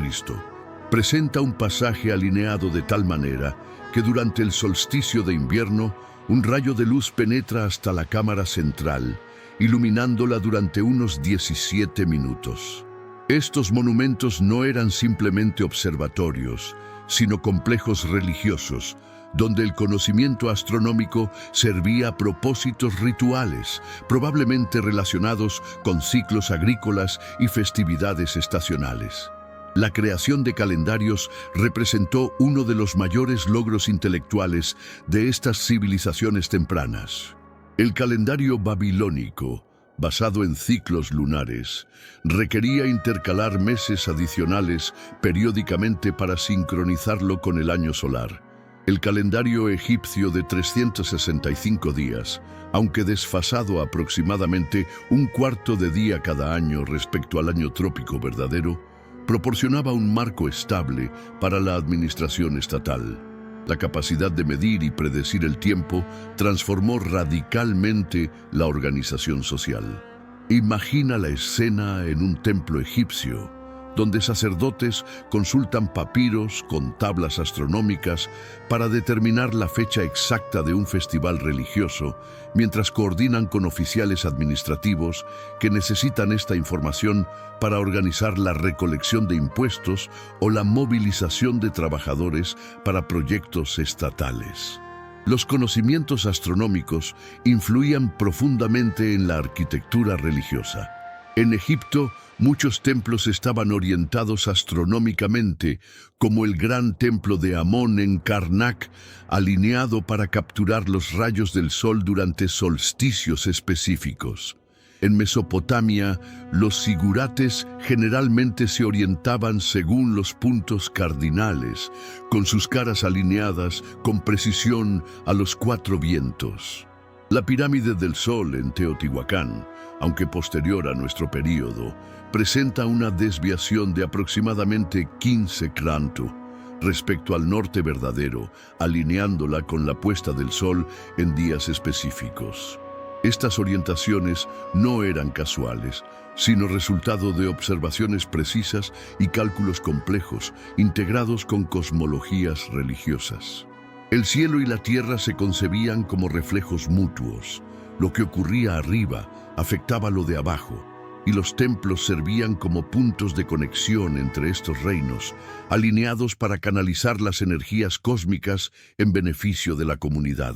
Speaker 1: presenta un pasaje alineado de tal manera que durante el solsticio de invierno, un rayo de luz penetra hasta la cámara central, iluminándola durante unos 17 minutos. Estos monumentos no eran simplemente observatorios, sino complejos religiosos, donde el conocimiento astronómico servía a propósitos rituales, probablemente relacionados con ciclos agrícolas y festividades estacionales. La creación de calendarios representó uno de los mayores logros intelectuales de estas civilizaciones tempranas. El calendario babilónico, basado en ciclos lunares, requería intercalar meses adicionales periódicamente para sincronizarlo con el año solar. El calendario egipcio de 365 días, aunque desfasado aproximadamente un cuarto de día cada año respecto al año trópico verdadero, proporcionaba un marco estable para la administración estatal. La capacidad de medir y predecir el tiempo transformó radicalmente la organización social. Imagina la escena en un templo egipcio, donde sacerdotes consultan papiros con tablas astronómicas para determinar la fecha exacta de un festival religioso, mientras coordinan con oficiales administrativos que necesitan esta información para organizar la recolección de impuestos o la movilización de trabajadores para proyectos estatales. Los conocimientos astronómicos influían profundamente en la arquitectura religiosa. En Egipto, muchos templos estaban orientados astronómicamente, como el gran templo de Amón en Karnak, alineado para capturar los rayos del sol durante solsticios específicos. En Mesopotamia, los sigurates generalmente se orientaban según los puntos cardinales, con sus caras alineadas con precisión a los 4 vientos. La pirámide del Sol en Teotihuacán, aunque posterior a nuestro período, presenta una desviación de aproximadamente 15 cranto respecto al norte verdadero, alineándola con la puesta del sol en días específicos. Estas orientaciones no eran casuales, sino resultado de observaciones precisas y cálculos complejos, integrados con cosmologías religiosas. El cielo y la tierra se concebían como reflejos mutuos. Lo que ocurría arriba afectaba lo de abajo, y los templos servían como puntos de conexión entre estos reinos, alineados para canalizar las energías cósmicas en beneficio de la comunidad.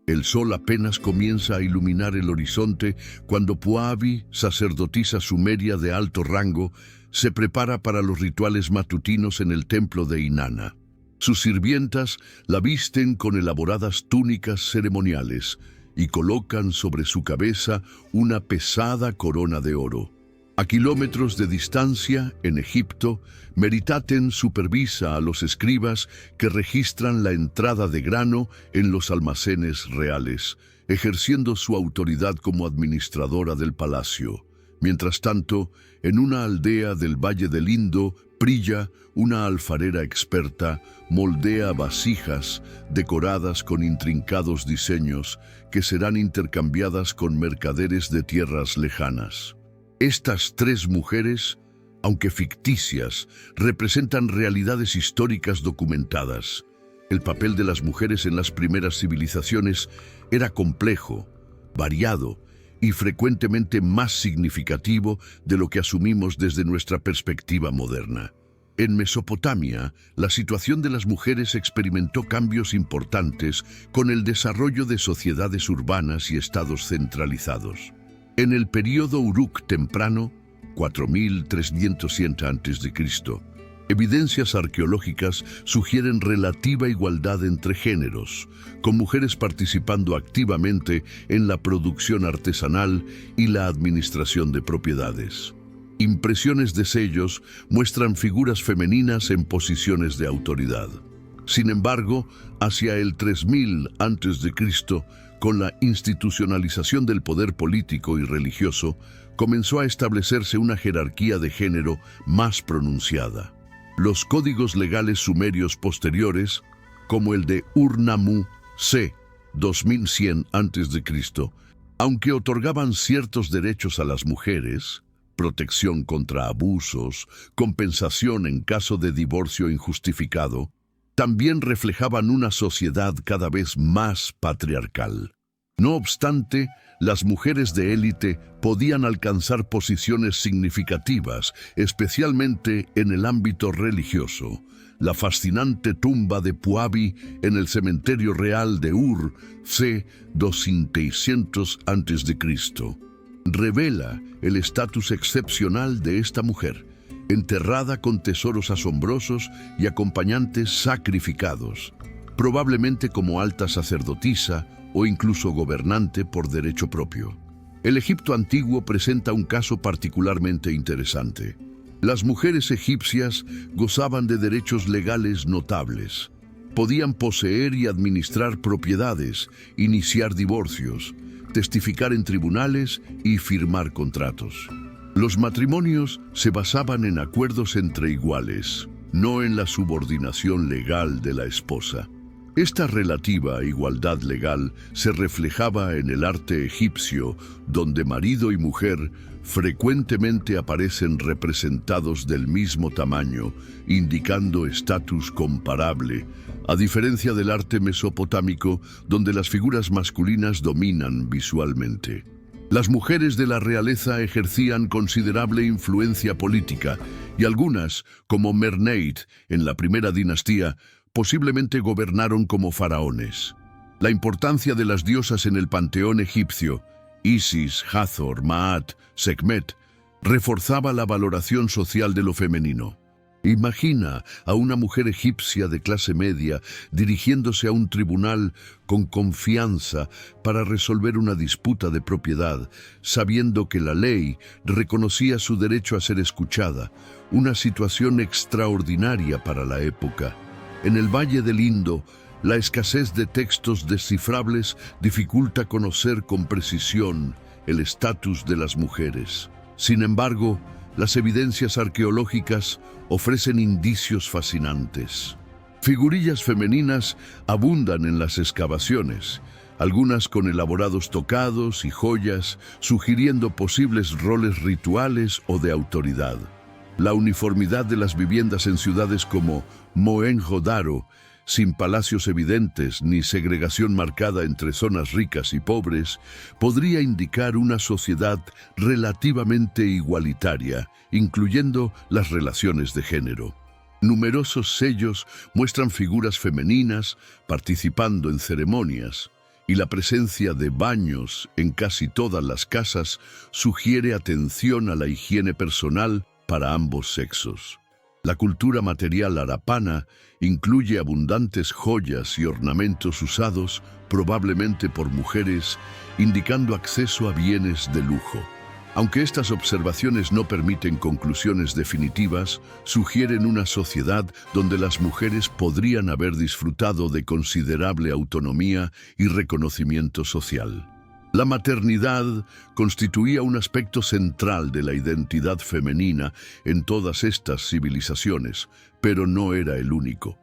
Speaker 1: El sol apenas comienza a iluminar el horizonte cuando Puabi, sacerdotisa sumeria de alto rango, se prepara para los rituales matutinos en el templo de Inanna. Sus sirvientas la visten con elaboradas túnicas ceremoniales y colocan sobre su cabeza una pesada corona de oro. A kilómetros de distancia, en Egipto, Meritaten supervisa a los escribas que registran la entrada de grano en los almacenes reales, ejerciendo su autoridad como administradora del palacio. Mientras tanto, en una aldea del Valle del Indo, Priya, una alfarera experta, moldea vasijas decoradas con intrincados diseños que serán intercambiadas con mercaderes de tierras lejanas. Estas tres mujeres, aunque ficticias, representan realidades históricas documentadas. El papel de las mujeres en las primeras civilizaciones era complejo, variado y frecuentemente más significativo de lo que asumimos desde nuestra perspectiva moderna. En Mesopotamia, la situación de las mujeres experimentó cambios importantes con el desarrollo de sociedades urbanas y estados centralizados. En el período Uruk temprano, 4300 a.C., evidencias arqueológicas sugieren relativa igualdad entre géneros, con mujeres participando activamente en la producción artesanal y la administración de propiedades. Impresiones de sellos muestran figuras femeninas en posiciones de autoridad. Sin embargo, hacia el 3000 a.C., con la institucionalización del poder político y religioso, comenzó a establecerse una jerarquía de género más pronunciada. Los códigos legales sumerios posteriores, como el de Ur-Nammu c. 2100 a.C., aunque otorgaban ciertos derechos a las mujeres, protección contra abusos, compensación en caso de divorcio injustificado, también reflejaban una sociedad cada vez más patriarcal. No obstante, las mujeres de élite podían alcanzar posiciones significativas, especialmente en el ámbito religioso. La fascinante tumba de Puabi en el cementerio real de Ur, c. 2600 a.C., revela el estatus excepcional de esta mujer, enterrada con tesoros asombrosos y acompañantes sacrificados, probablemente como alta sacerdotisa o incluso gobernante por derecho propio. El Egipto antiguo presenta un caso particularmente interesante. Las mujeres egipcias gozaban de derechos legales notables. Podían poseer y administrar propiedades, iniciar divorcios, testificar en tribunales y firmar contratos. Los matrimonios se basaban en acuerdos entre iguales, no en la subordinación legal de la esposa. Esta relativa igualdad legal se reflejaba en el arte egipcio, donde marido y mujer frecuentemente aparecen representados del mismo tamaño, indicando estatus comparable, a diferencia del arte mesopotámico, donde las figuras masculinas dominan visualmente. Las mujeres de la realeza ejercían considerable influencia política, y algunas, como Merneit en la primera dinastía, posiblemente gobernaron como faraones. La importancia de las diosas en el panteón egipcio, Isis, Hathor, Maat, Sekhmet, reforzaba la valoración social de lo femenino. Imagina a una mujer egipcia de clase media dirigiéndose a un tribunal con confianza para resolver una disputa de propiedad, sabiendo que la ley reconocía su derecho a ser escuchada, una situación extraordinaria para la época. En el Valle del Indo, la escasez de textos descifrables dificulta conocer con precisión el estatus de las mujeres. Sin embargo, las evidencias arqueológicas ofrecen indicios fascinantes. Figurillas femeninas abundan en las excavaciones, algunas con elaborados tocados y joyas, sugiriendo posibles roles rituales o de autoridad. La uniformidad de las viviendas en ciudades como Mohenjo-Daro, sin palacios evidentes ni segregación marcada entre zonas ricas y pobres, podría indicar una sociedad relativamente igualitaria, incluyendo las relaciones de género. Numerosos sellos muestran figuras femeninas participando en ceremonias, y la presencia de baños en casi todas las casas sugiere atención a la higiene personal para ambos sexos. La cultura material arapana incluye abundantes joyas y ornamentos usados, probablemente por mujeres, indicando acceso a bienes de lujo. Aunque estas observaciones no permiten conclusiones definitivas, sugieren una sociedad donde las mujeres podrían haber disfrutado de considerable autonomía y reconocimiento social. La maternidad constituía un aspecto central de la identidad femenina en todas estas civilizaciones, pero no era el único.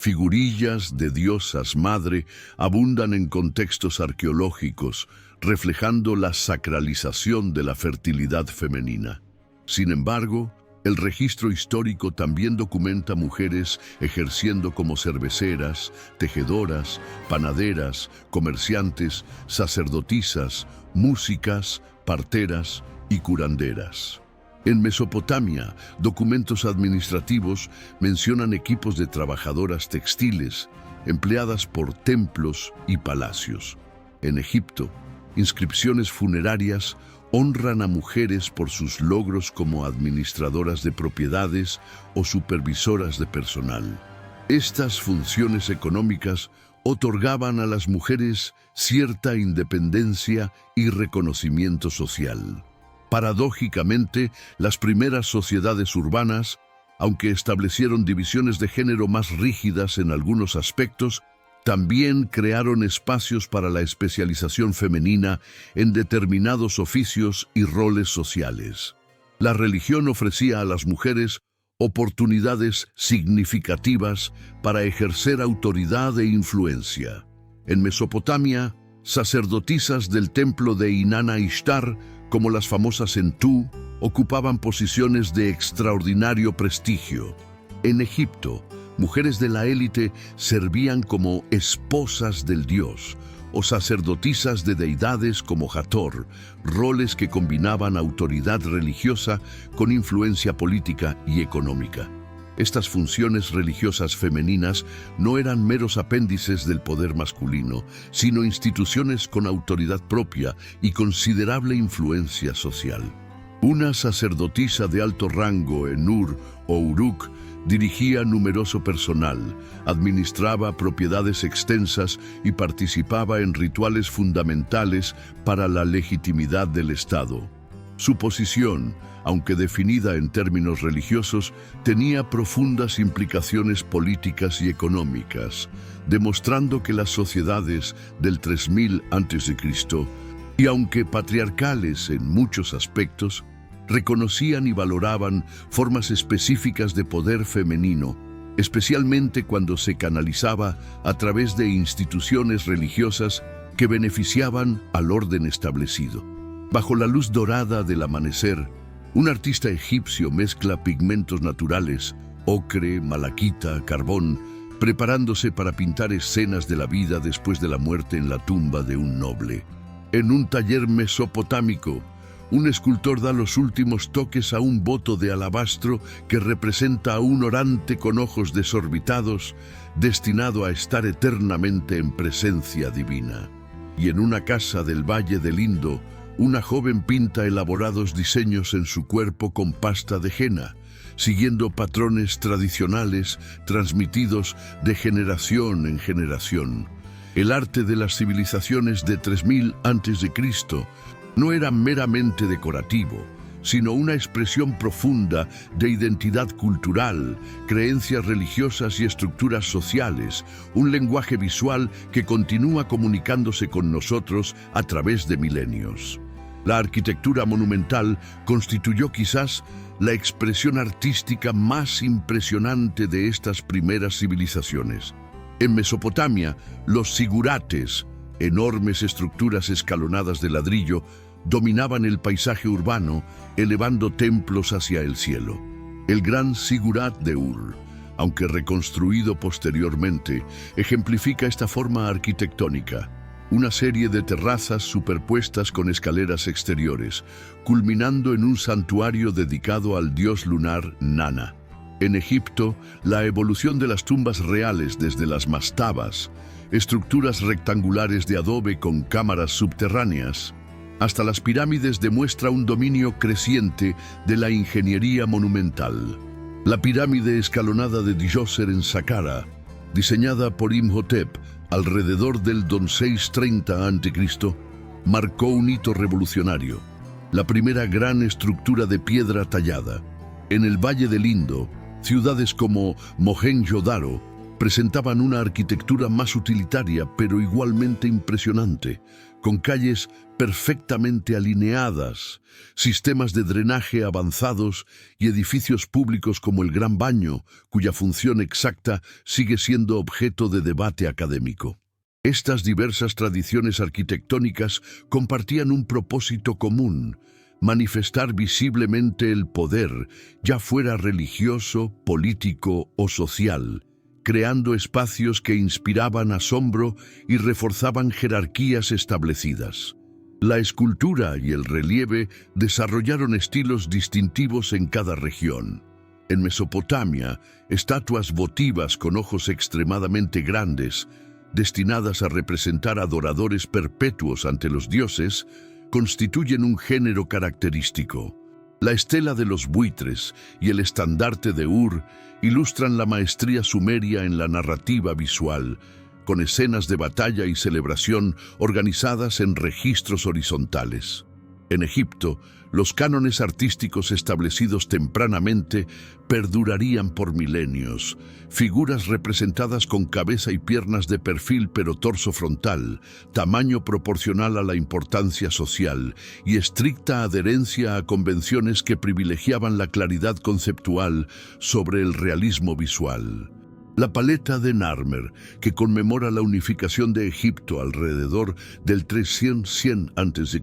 Speaker 1: Figurillas de diosas madre abundan en contextos arqueológicos, reflejando la sacralización de la fertilidad femenina. Sin embargo, el registro histórico también documenta mujeres ejerciendo como cerveceras, tejedoras, panaderas, comerciantes, sacerdotisas, músicas, parteras y curanderas. En Mesopotamia, documentos administrativos mencionan equipos de trabajadoras textiles empleadas por templos y palacios. En Egipto, inscripciones funerarias honran a mujeres por sus logros como administradoras de propiedades o supervisoras de personal. Estas funciones económicas otorgaban a las mujeres cierta independencia y reconocimiento social. Paradójicamente, las primeras sociedades urbanas, aunque establecieron divisiones de género más rígidas en algunos aspectos, también crearon espacios para la especialización femenina en determinados oficios y roles sociales. La religión ofrecía a las mujeres oportunidades significativas para ejercer autoridad e influencia. En Mesopotamia, sacerdotisas del templo de Inanna Ishtar, como las famosas Entú, ocupaban posiciones de extraordinario prestigio. En Egipto, mujeres de la élite servían como esposas del dios o sacerdotisas de deidades como Hathor, roles que combinaban autoridad religiosa con influencia política y económica. Estas funciones religiosas femeninas no eran meros apéndices del poder masculino, sino instituciones con autoridad propia y considerable influencia social. Una sacerdotisa de alto rango en Ur o Uruk dirigía numeroso personal, administraba propiedades extensas y participaba en rituales fundamentales para la legitimidad del Estado. Su posición, aunque definida en términos religiosos, tenía profundas implicaciones políticas y económicas, demostrando que las sociedades del 3000 a.C., y aunque patriarcales en muchos aspectos, reconocían y valoraban formas específicas de poder femenino, especialmente cuando se canalizaba a través de instituciones religiosas que beneficiaban al orden establecido. Bajo la luz dorada del amanecer, un artista egipcio mezcla pigmentos naturales, ocre, malaquita, carbón, preparándose para pintar escenas de la vida después de la muerte en la tumba de un noble. En un taller mesopotámico, un escultor da los últimos toques a un boto de alabastro que representa a un orante con ojos desorbitados, destinado a estar eternamente en presencia divina. Y en una casa del Valle del Indo, una joven pinta elaborados diseños en su cuerpo con pasta de henna, siguiendo patrones tradicionales transmitidos de generación en generación. El arte de las civilizaciones de 3000 a.C. no era meramente decorativo, sino una expresión profunda de identidad cultural, creencias religiosas y estructuras sociales, un lenguaje visual que continúa comunicándose con nosotros a través de milenios. La arquitectura monumental constituyó quizás la expresión artística más impresionante de estas primeras civilizaciones. En Mesopotamia, los zigurates, enormes estructuras escalonadas de ladrillo, dominaban el paisaje urbano, elevando templos hacia el cielo. El gran zigurat de Ur, aunque reconstruido posteriormente, ejemplifica esta forma arquitectónica. Una serie de terrazas superpuestas con escaleras exteriores, culminando en un santuario dedicado al dios lunar Nana. En Egipto, la evolución de las tumbas reales desde las mastabas, estructuras rectangulares de adobe con cámaras subterráneas, hasta las pirámides demuestra un dominio creciente de la ingeniería monumental. La pirámide escalonada de Djoser en Saqqara, diseñada por Imhotep alrededor del 630 a.C., marcó un hito revolucionario, la primera gran estructura de piedra tallada. En el Valle del Indo, ciudades como Mohenjo-Daro presentaban una arquitectura más utilitaria pero igualmente impresionante, con calles perfectamente alineadas, sistemas de drenaje avanzados y edificios públicos como el Gran Baño, cuya función exacta sigue siendo objeto de debate académico. Estas diversas tradiciones arquitectónicas compartían un propósito común: manifestar visiblemente el poder, ya fuera religioso, político o social, creando espacios que inspiraban asombro y reforzaban jerarquías establecidas. La escultura y el relieve desarrollaron estilos distintivos en cada región. En Mesopotamia, estatuas votivas con ojos extremadamente grandes, destinadas a representar adoradores perpetuos ante los dioses, constituyen un género característico. La estela de los buitres y el estandarte de Ur ilustran la maestría sumeria en la narrativa visual, con escenas de batalla y celebración organizadas en registros horizontales. En Egipto, los cánones artísticos establecidos tempranamente perdurarían por milenios. Figuras representadas con cabeza y piernas de perfil pero torso frontal, tamaño proporcional a la importancia social y estricta adherencia a convenciones que privilegiaban la claridad conceptual sobre el realismo visual. La paleta de Narmer, que conmemora la unificación de Egipto alrededor del 300 a.C.,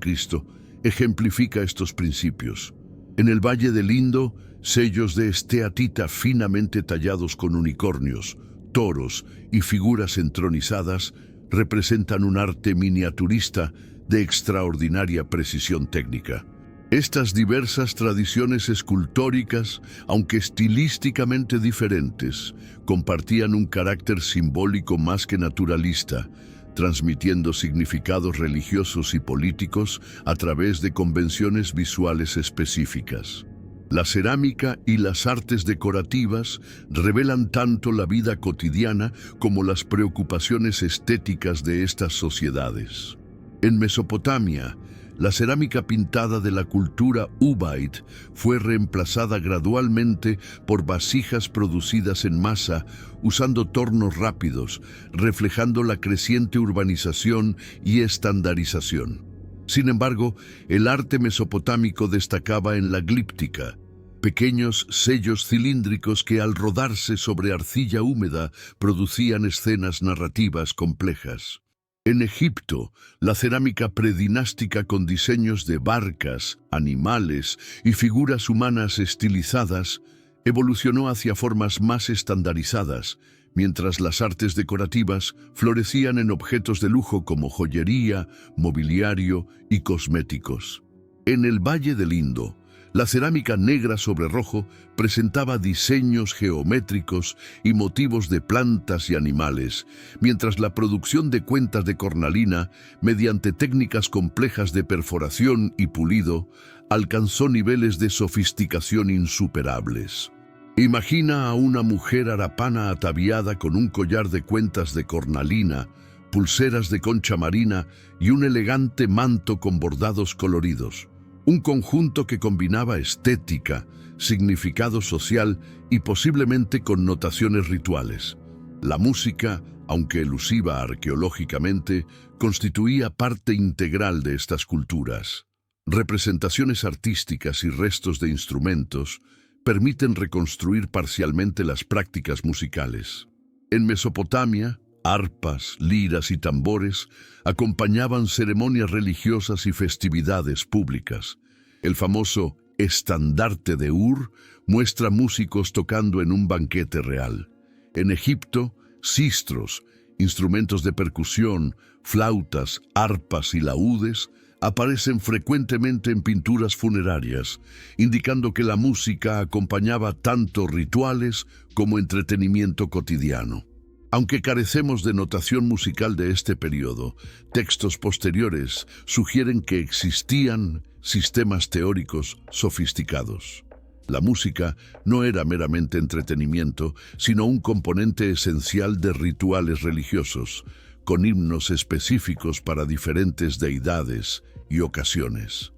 Speaker 1: ejemplifica estos principios. En el Valle del Indo, sellos de esteatita finamente tallados con unicornios, toros y figuras entronizadas representan un arte miniaturista de extraordinaria precisión técnica. Estas diversas tradiciones escultóricas, aunque estilísticamente diferentes, compartían un carácter simbólico más que naturalista, transmitiendo significados religiosos y políticos a través de convenciones visuales específicas. La cerámica y las artes decorativas revelan tanto la vida cotidiana como las preocupaciones estéticas de estas sociedades. En Mesopotamia, la cerámica pintada de la cultura Ubaid fue reemplazada gradualmente por vasijas producidas en masa usando tornos rápidos, reflejando la creciente urbanización y estandarización. Sin embargo, el arte mesopotámico destacaba en la glíptica, pequeños sellos cilíndricos que al rodarse sobre arcilla húmeda producían escenas narrativas complejas. En Egipto, la cerámica predinástica con diseños de barcas, animales y figuras humanas estilizadas evolucionó hacia formas más estandarizadas, mientras las artes decorativas florecían en objetos de lujo como joyería, mobiliario y cosméticos. En el Valle del Indo, la cerámica negra sobre rojo presentaba diseños geométricos y motivos de plantas y animales, mientras la producción de cuentas de cornalina, mediante técnicas complejas de perforación y pulido, alcanzó niveles de sofisticación insuperables. Imagina a una mujer arapana ataviada con un collar de cuentas de cornalina, pulseras de concha marina y un elegante manto con bordados coloridos. Un conjunto que combinaba estética, significado social y posiblemente connotaciones rituales. La música, aunque elusiva arqueológicamente, constituía parte integral de estas culturas. Representaciones artísticas y restos de instrumentos permiten reconstruir parcialmente las prácticas musicales. En Mesopotamia, arpas, liras y tambores acompañaban ceremonias religiosas y festividades públicas. El famoso estandarte de Ur muestra músicos tocando en un banquete real. En Egipto, sistros, instrumentos de percusión, flautas, arpas y laúdes aparecen frecuentemente en pinturas funerarias, indicando que la música acompañaba tanto rituales como entretenimiento cotidiano. Aunque carecemos de notación musical de este periodo, textos posteriores sugieren que existían sistemas teóricos sofisticados. La música no era meramente entretenimiento, sino un componente esencial de rituales religiosos, con himnos específicos para diferentes deidades y ocasiones.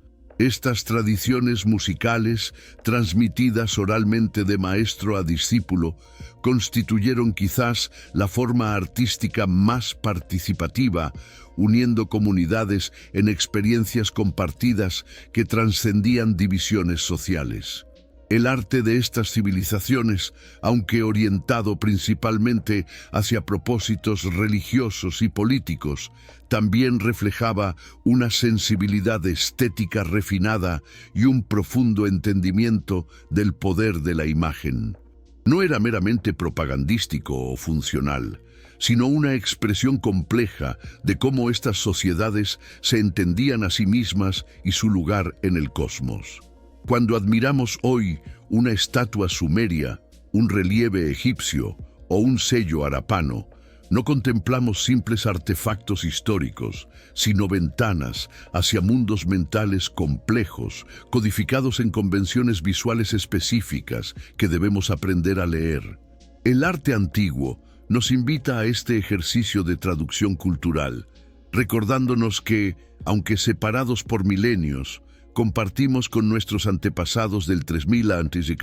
Speaker 1: Estas tradiciones musicales, transmitidas oralmente de maestro a discípulo, constituyeron quizás la forma artística más participativa, uniendo comunidades en experiencias compartidas que trascendían divisiones sociales. El arte de estas civilizaciones, aunque orientado principalmente hacia propósitos religiosos y políticos, también reflejaba una sensibilidad estética refinada y un profundo entendimiento del poder de la imagen. No era meramente propagandístico o funcional, sino una expresión compleja de cómo estas sociedades se entendían a sí mismas y su lugar en el cosmos. Cuando admiramos hoy una estatua sumeria, un relieve egipcio o un sello harapano, no contemplamos simples artefactos históricos, sino ventanas hacia mundos mentales complejos, codificados en convenciones visuales específicas que debemos aprender a leer. El arte antiguo nos invita a este ejercicio de traducción cultural, recordándonos que, aunque separados por milenios, compartimos con nuestros antepasados del 3000 a.C.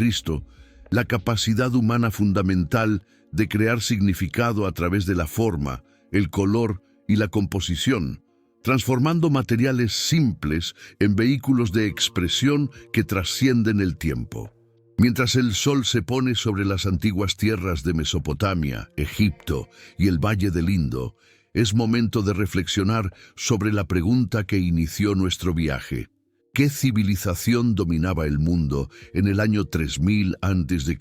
Speaker 1: la capacidad humana fundamental de crear significado a través de la forma, el color y la composición, transformando materiales simples en vehículos de expresión que trascienden el tiempo. Mientras el sol se pone sobre las antiguas tierras de Mesopotamia, Egipto y el Valle del Indo, es momento de reflexionar sobre la pregunta que inició nuestro viaje. ¿Qué civilización dominaba el mundo en el año 3000 a.C.?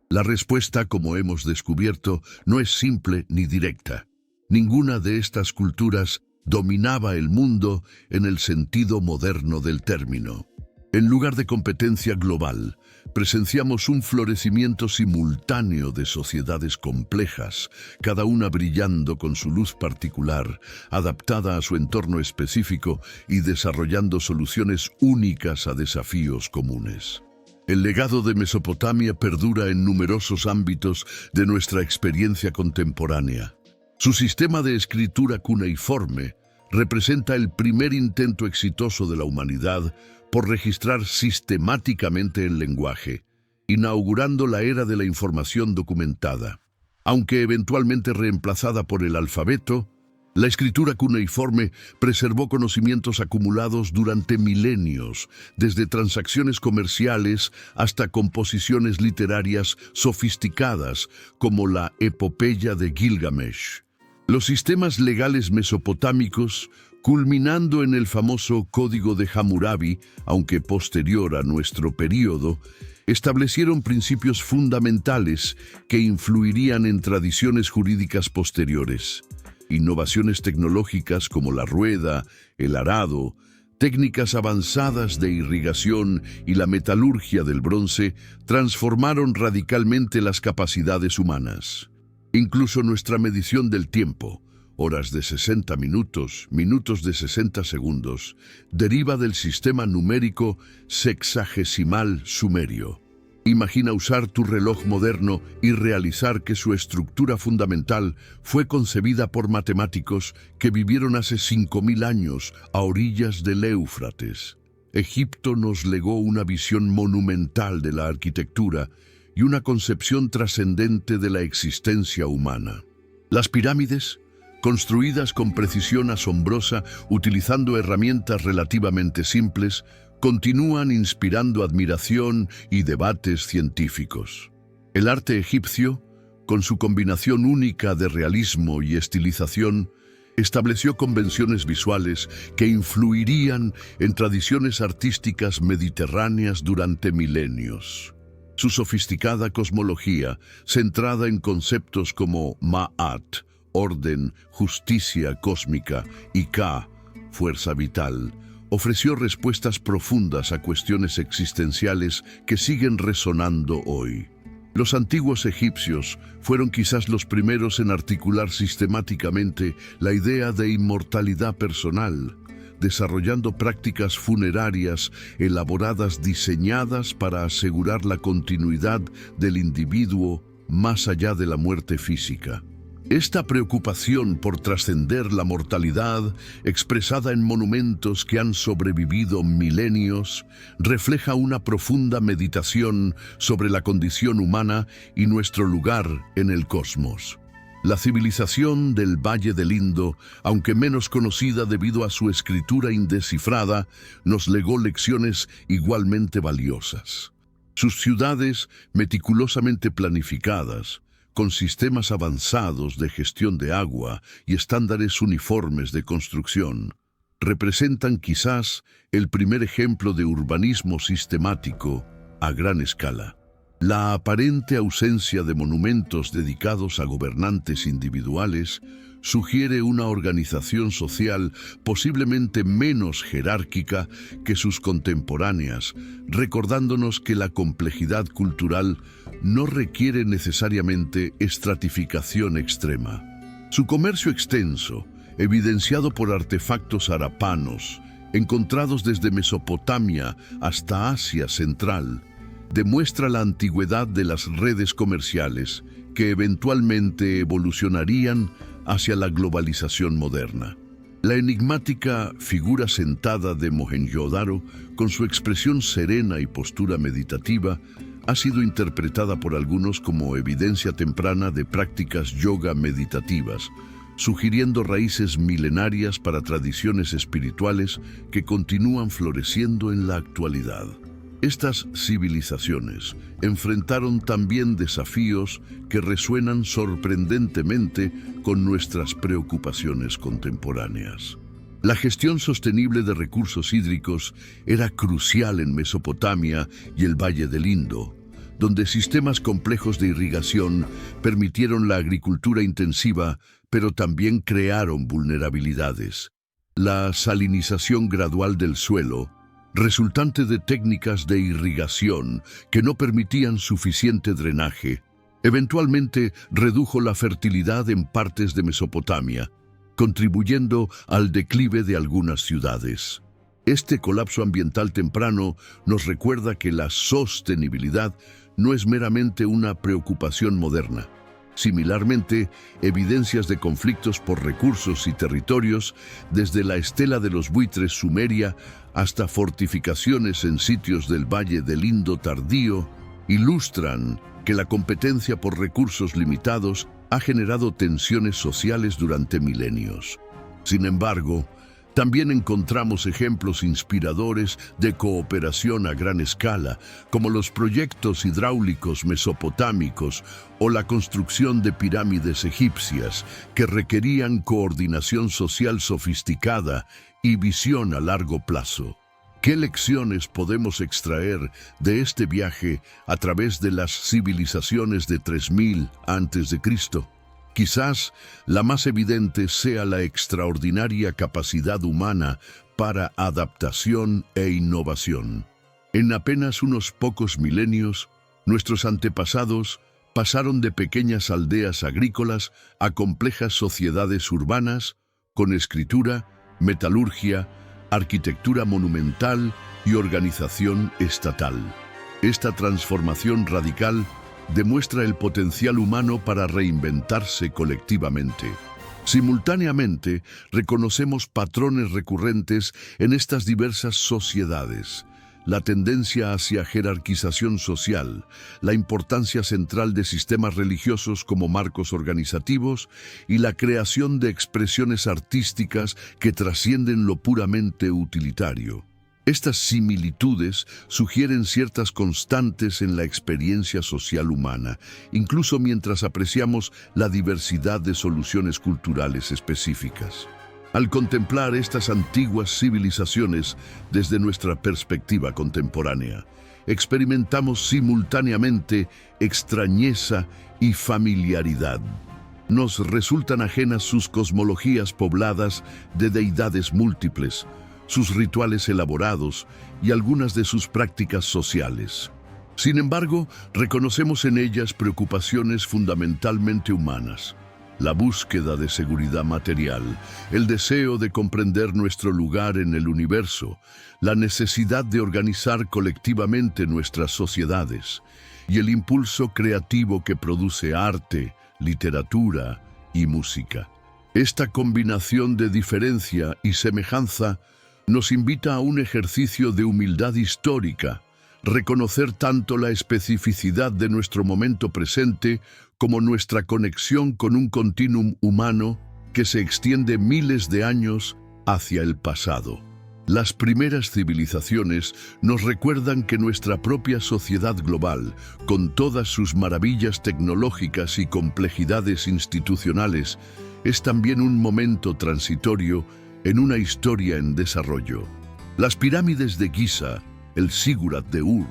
Speaker 1: La respuesta, como hemos descubierto, no es simple ni directa. Ninguna de estas culturas dominaba el mundo en el sentido moderno del término. En lugar de competencia global, presenciamos un florecimiento simultáneo de sociedades complejas, cada una brillando con su luz particular, adaptada a su entorno específico y desarrollando soluciones únicas a desafíos comunes. El legado de Mesopotamia perdura en numerosos ámbitos de nuestra experiencia contemporánea. Su sistema de escritura cuneiforme representa el primer intento exitoso de la humanidad por registrar sistemáticamente el lenguaje, inaugurando la era de la información documentada. Aunque eventualmente reemplazada por el alfabeto, la escritura cuneiforme preservó conocimientos acumulados durante milenios, desde transacciones comerciales hasta composiciones literarias sofisticadas como la Epopeya de Gilgamesh. Los sistemas legales mesopotámicos, culminando en el famoso Código de Hammurabi, aunque posterior a nuestro período, establecieron principios fundamentales que influirían en tradiciones jurídicas posteriores. Innovaciones tecnológicas como la rueda, el arado, técnicas avanzadas de irrigación y la metalurgia del bronce transformaron radicalmente las capacidades humanas. Incluso nuestra medición del tiempo, horas de 60 minutos, minutos de 60 segundos, deriva del sistema numérico sexagesimal sumerio. Imagina usar tu reloj moderno y realizar que su estructura fundamental fue concebida por matemáticos que vivieron hace 5000 años a orillas del Éufrates. Egipto nos legó una visión monumental de la arquitectura y una concepción trascendente de la existencia humana. Las pirámides, construidas con precisión asombrosa utilizando herramientas relativamente simples, continúan inspirando admiración y debates científicos. El arte egipcio, con su combinación única de realismo y estilización, estableció convenciones visuales que influirían en tradiciones artísticas mediterráneas durante milenios. Su sofisticada cosmología, centrada en conceptos como Ma'at, orden, justicia cósmica, y Ka, fuerza vital, ofreció respuestas profundas a cuestiones existenciales que siguen resonando hoy. Los antiguos egipcios fueron quizás los primeros en articular sistemáticamente la idea de inmortalidad personal, desarrollando prácticas funerarias elaboradas diseñadas para asegurar la continuidad del individuo más allá de la muerte física. Esta preocupación por trascender la mortalidad, expresada en monumentos que han sobrevivido milenios, refleja una profunda meditación sobre la condición humana y nuestro lugar en el cosmos. La civilización del Valle del Indo, aunque menos conocida debido a su escritura indescifrada, nos legó lecciones igualmente valiosas. Sus ciudades, meticulosamente planificadas, con sistemas avanzados de gestión de agua y estándares uniformes de construcción, representan quizás el primer ejemplo de urbanismo sistemático a gran escala. La aparente ausencia de monumentos dedicados a gobernantes individuales sugiere una organización social posiblemente menos jerárquica que sus contemporáneas, recordándonos que la complejidad cultural no requiere necesariamente estratificación extrema. Su comercio extenso, evidenciado por artefactos harapanos, encontrados desde Mesopotamia hasta Asia Central, demuestra la antigüedad de las redes comerciales que eventualmente evolucionarían hacia la globalización moderna. La enigmática figura sentada de Mohenjo-Daro, con su expresión serena y postura meditativa, ha sido interpretada por algunos como evidencia temprana de prácticas yoga meditativas, sugiriendo raíces milenarias para tradiciones espirituales que continúan floreciendo en la actualidad. Estas civilizaciones enfrentaron también desafíos que resuenan sorprendentemente con nuestras preocupaciones contemporáneas. La gestión sostenible de recursos hídricos era crucial en Mesopotamia y el Valle del Indo, donde sistemas complejos de irrigación permitieron la agricultura intensiva, pero también crearon vulnerabilidades. La salinización gradual del suelo, resultante de técnicas de irrigación que no permitían suficiente drenaje, eventualmente redujo la fertilidad en partes de Mesopotamia, contribuyendo al declive de algunas ciudades. Este colapso ambiental temprano nos recuerda que la sostenibilidad no es meramente una preocupación moderna. Similarmente, evidencias de conflictos por recursos y territorios, desde la estela de los buitres sumeria hasta fortificaciones en sitios del Valle del Indo tardío, ilustran que la competencia por recursos limitados ha generado tensiones sociales durante milenios. Sin embargo, también encontramos ejemplos inspiradores de cooperación a gran escala, como los proyectos hidráulicos mesopotámicos o la construcción de pirámides egipcias, que requerían coordinación social sofisticada y visión a largo plazo. ¿Qué lecciones podemos extraer de este viaje a través de las civilizaciones de 3000 a.C.? Quizás la más evidente sea la extraordinaria capacidad humana para adaptación e innovación. En apenas unos pocos milenios, nuestros antepasados pasaron de pequeñas aldeas agrícolas a complejas sociedades urbanas con escritura, metalurgia, arquitectura monumental y organización estatal. Esta transformación radical demuestra el potencial humano para reinventarse colectivamente. Simultáneamente, reconocemos patrones recurrentes en estas diversas sociedades: la tendencia hacia jerarquización social, la importancia central de sistemas religiosos como marcos organizativos y la creación de expresiones artísticas que trascienden lo puramente utilitario. Estas similitudes sugieren ciertas constantes en la experiencia social humana, incluso mientras apreciamos la diversidad de soluciones culturales específicas. Al contemplar estas antiguas civilizaciones desde nuestra perspectiva contemporánea, experimentamos simultáneamente extrañeza y familiaridad. Nos resultan ajenas sus cosmologías pobladas de deidades múltiples, sus rituales elaborados y algunas de sus prácticas sociales. Sin embargo, reconocemos en ellas preocupaciones fundamentalmente humanas: la búsqueda de seguridad material, el deseo de comprender nuestro lugar en el universo, la necesidad de organizar colectivamente nuestras sociedades y el impulso creativo que produce arte, literatura y música. Esta combinación de diferencia y semejanza nos invita a un ejercicio de humildad histórica, reconocer tanto la especificidad de nuestro momento presente como nuestra conexión con un continuum humano que se extiende miles de años hacia el pasado. Las primeras civilizaciones nos recuerdan que nuestra propia sociedad global, con todas sus maravillas tecnológicas y complejidades institucionales, es también un momento transitorio en una historia en desarrollo. Las pirámides de Giza, el Zigurat de Ur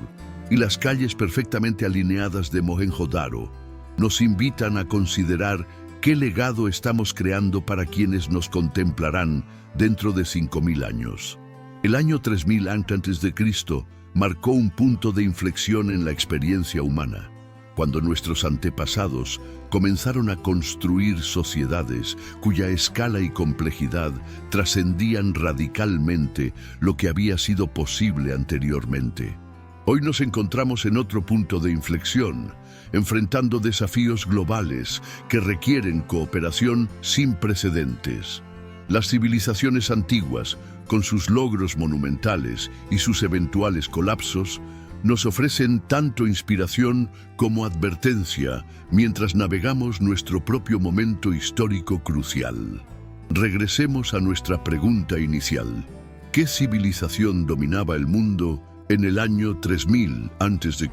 Speaker 1: y las calles perfectamente alineadas de Mohenjo-Daro nos invitan a considerar qué legado estamos creando para quienes nos contemplarán dentro de 5000 años. El año 3000 a.C. marcó un punto de inflexión en la experiencia humana, cuando nuestros antepasados comenzaron a construir sociedades cuya escala y complejidad trascendían radicalmente lo que había sido posible anteriormente. Hoy nos encontramos en otro punto de inflexión, enfrentando desafíos globales que requieren cooperación sin precedentes. Las civilizaciones antiguas, con sus logros monumentales y sus eventuales colapsos, nos ofrecen tanto inspiración como advertencia mientras navegamos nuestro propio momento histórico crucial. Regresemos a nuestra pregunta inicial. ¿Qué civilización dominaba el mundo en el año 3000 a.C.?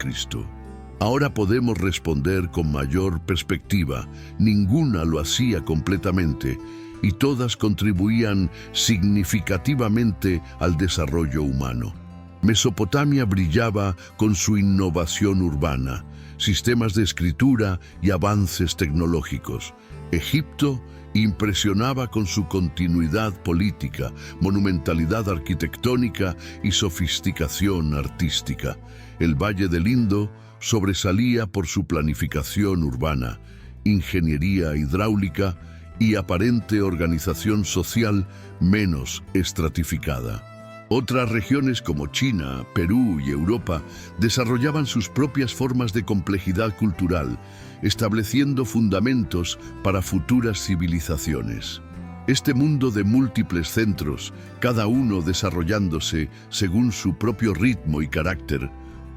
Speaker 1: Ahora podemos responder con mayor perspectiva. Ninguna lo hacía completamente y todas contribuían significativamente al desarrollo humano. Mesopotamia brillaba con su innovación urbana, sistemas de escritura y avances tecnológicos. Egipto impresionaba con su continuidad política, monumentalidad arquitectónica y sofisticación artística. El Valle del Indo sobresalía por su planificación urbana, ingeniería hidráulica y aparente organización social menos estratificada. Otras regiones como China, Perú y Europa desarrollaban sus propias formas de complejidad cultural, estableciendo fundamentos para futuras civilizaciones. Este mundo de múltiples centros, cada uno desarrollándose según su propio ritmo y carácter,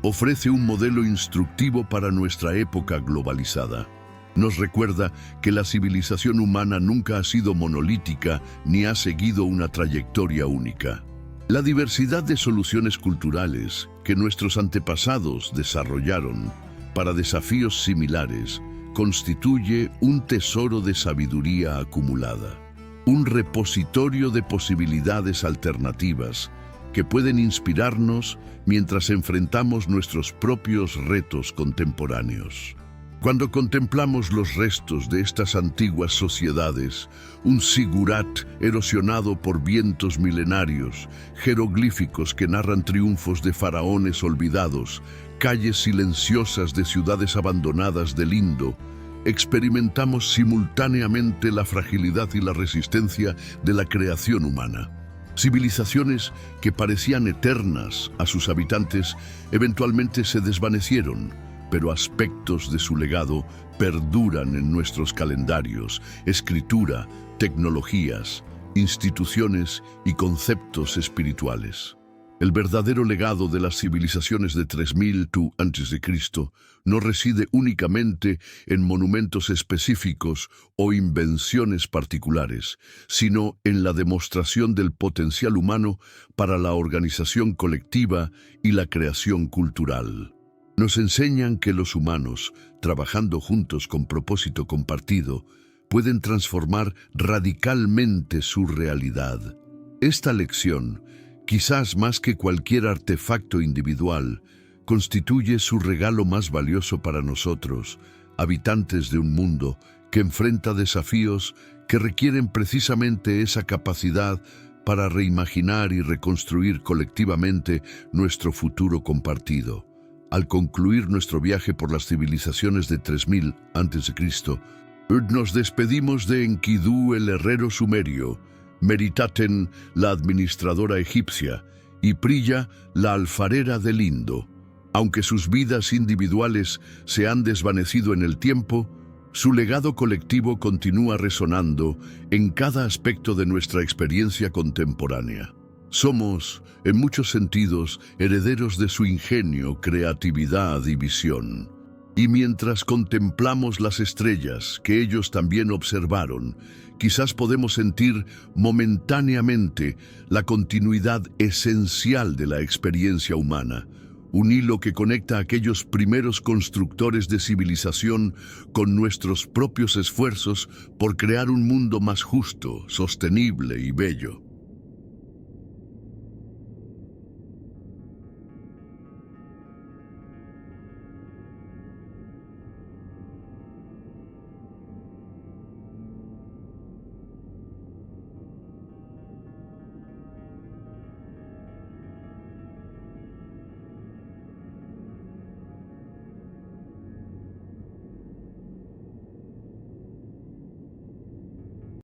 Speaker 1: ofrece un modelo instructivo para nuestra época globalizada. Nos recuerda que la civilización humana nunca ha sido monolítica ni ha seguido una trayectoria única. La diversidad de soluciones culturales que nuestros antepasados desarrollaron para desafíos similares constituye un tesoro de sabiduría acumulada, un repositorio de posibilidades alternativas que pueden inspirarnos mientras enfrentamos nuestros propios retos contemporáneos. Cuando contemplamos los restos de estas antiguas sociedades, un zigurat erosionado por vientos milenarios, jeroglíficos que narran triunfos de faraones olvidados, calles silenciosas de ciudades abandonadas del Indo, experimentamos simultáneamente la fragilidad y la resistencia de la creación humana. Civilizaciones que parecían eternas a sus habitantes eventualmente se desvanecieron, pero aspectos de su legado perduran en nuestros calendarios, escritura, tecnologías, instituciones y conceptos espirituales. El verdadero legado de las civilizaciones de 3000 a.C. no reside únicamente en monumentos específicos o invenciones particulares, sino en la demostración del potencial humano para la organización colectiva y la creación cultural. Nos enseñan que los humanos, trabajando juntos con propósito compartido, pueden transformar radicalmente su realidad. Esta lección, quizás más que cualquier artefacto individual, constituye su regalo más valioso para nosotros, habitantes de un mundo que enfrenta desafíos que requieren precisamente esa capacidad para reimaginar y reconstruir colectivamente nuestro futuro compartido. Al concluir nuestro viaje por las civilizaciones de 3000 a.C., nos despedimos de Enkidu, el herrero sumerio, Meritaten, la administradora egipcia, y Priya, la alfarera del Indo. Aunque sus vidas individuales se han desvanecido en el tiempo, Su legado colectivo continúa resonando en cada aspecto de nuestra experiencia contemporánea. Somos, en muchos sentidos, herederos de su ingenio, creatividad y visión. Y mientras contemplamos las estrellas que ellos también observaron, quizás podemos sentir momentáneamente la continuidad esencial de la experiencia humana, un hilo que conecta a aquellos primeros constructores de civilización con nuestros propios esfuerzos por crear un mundo más justo, sostenible y bello.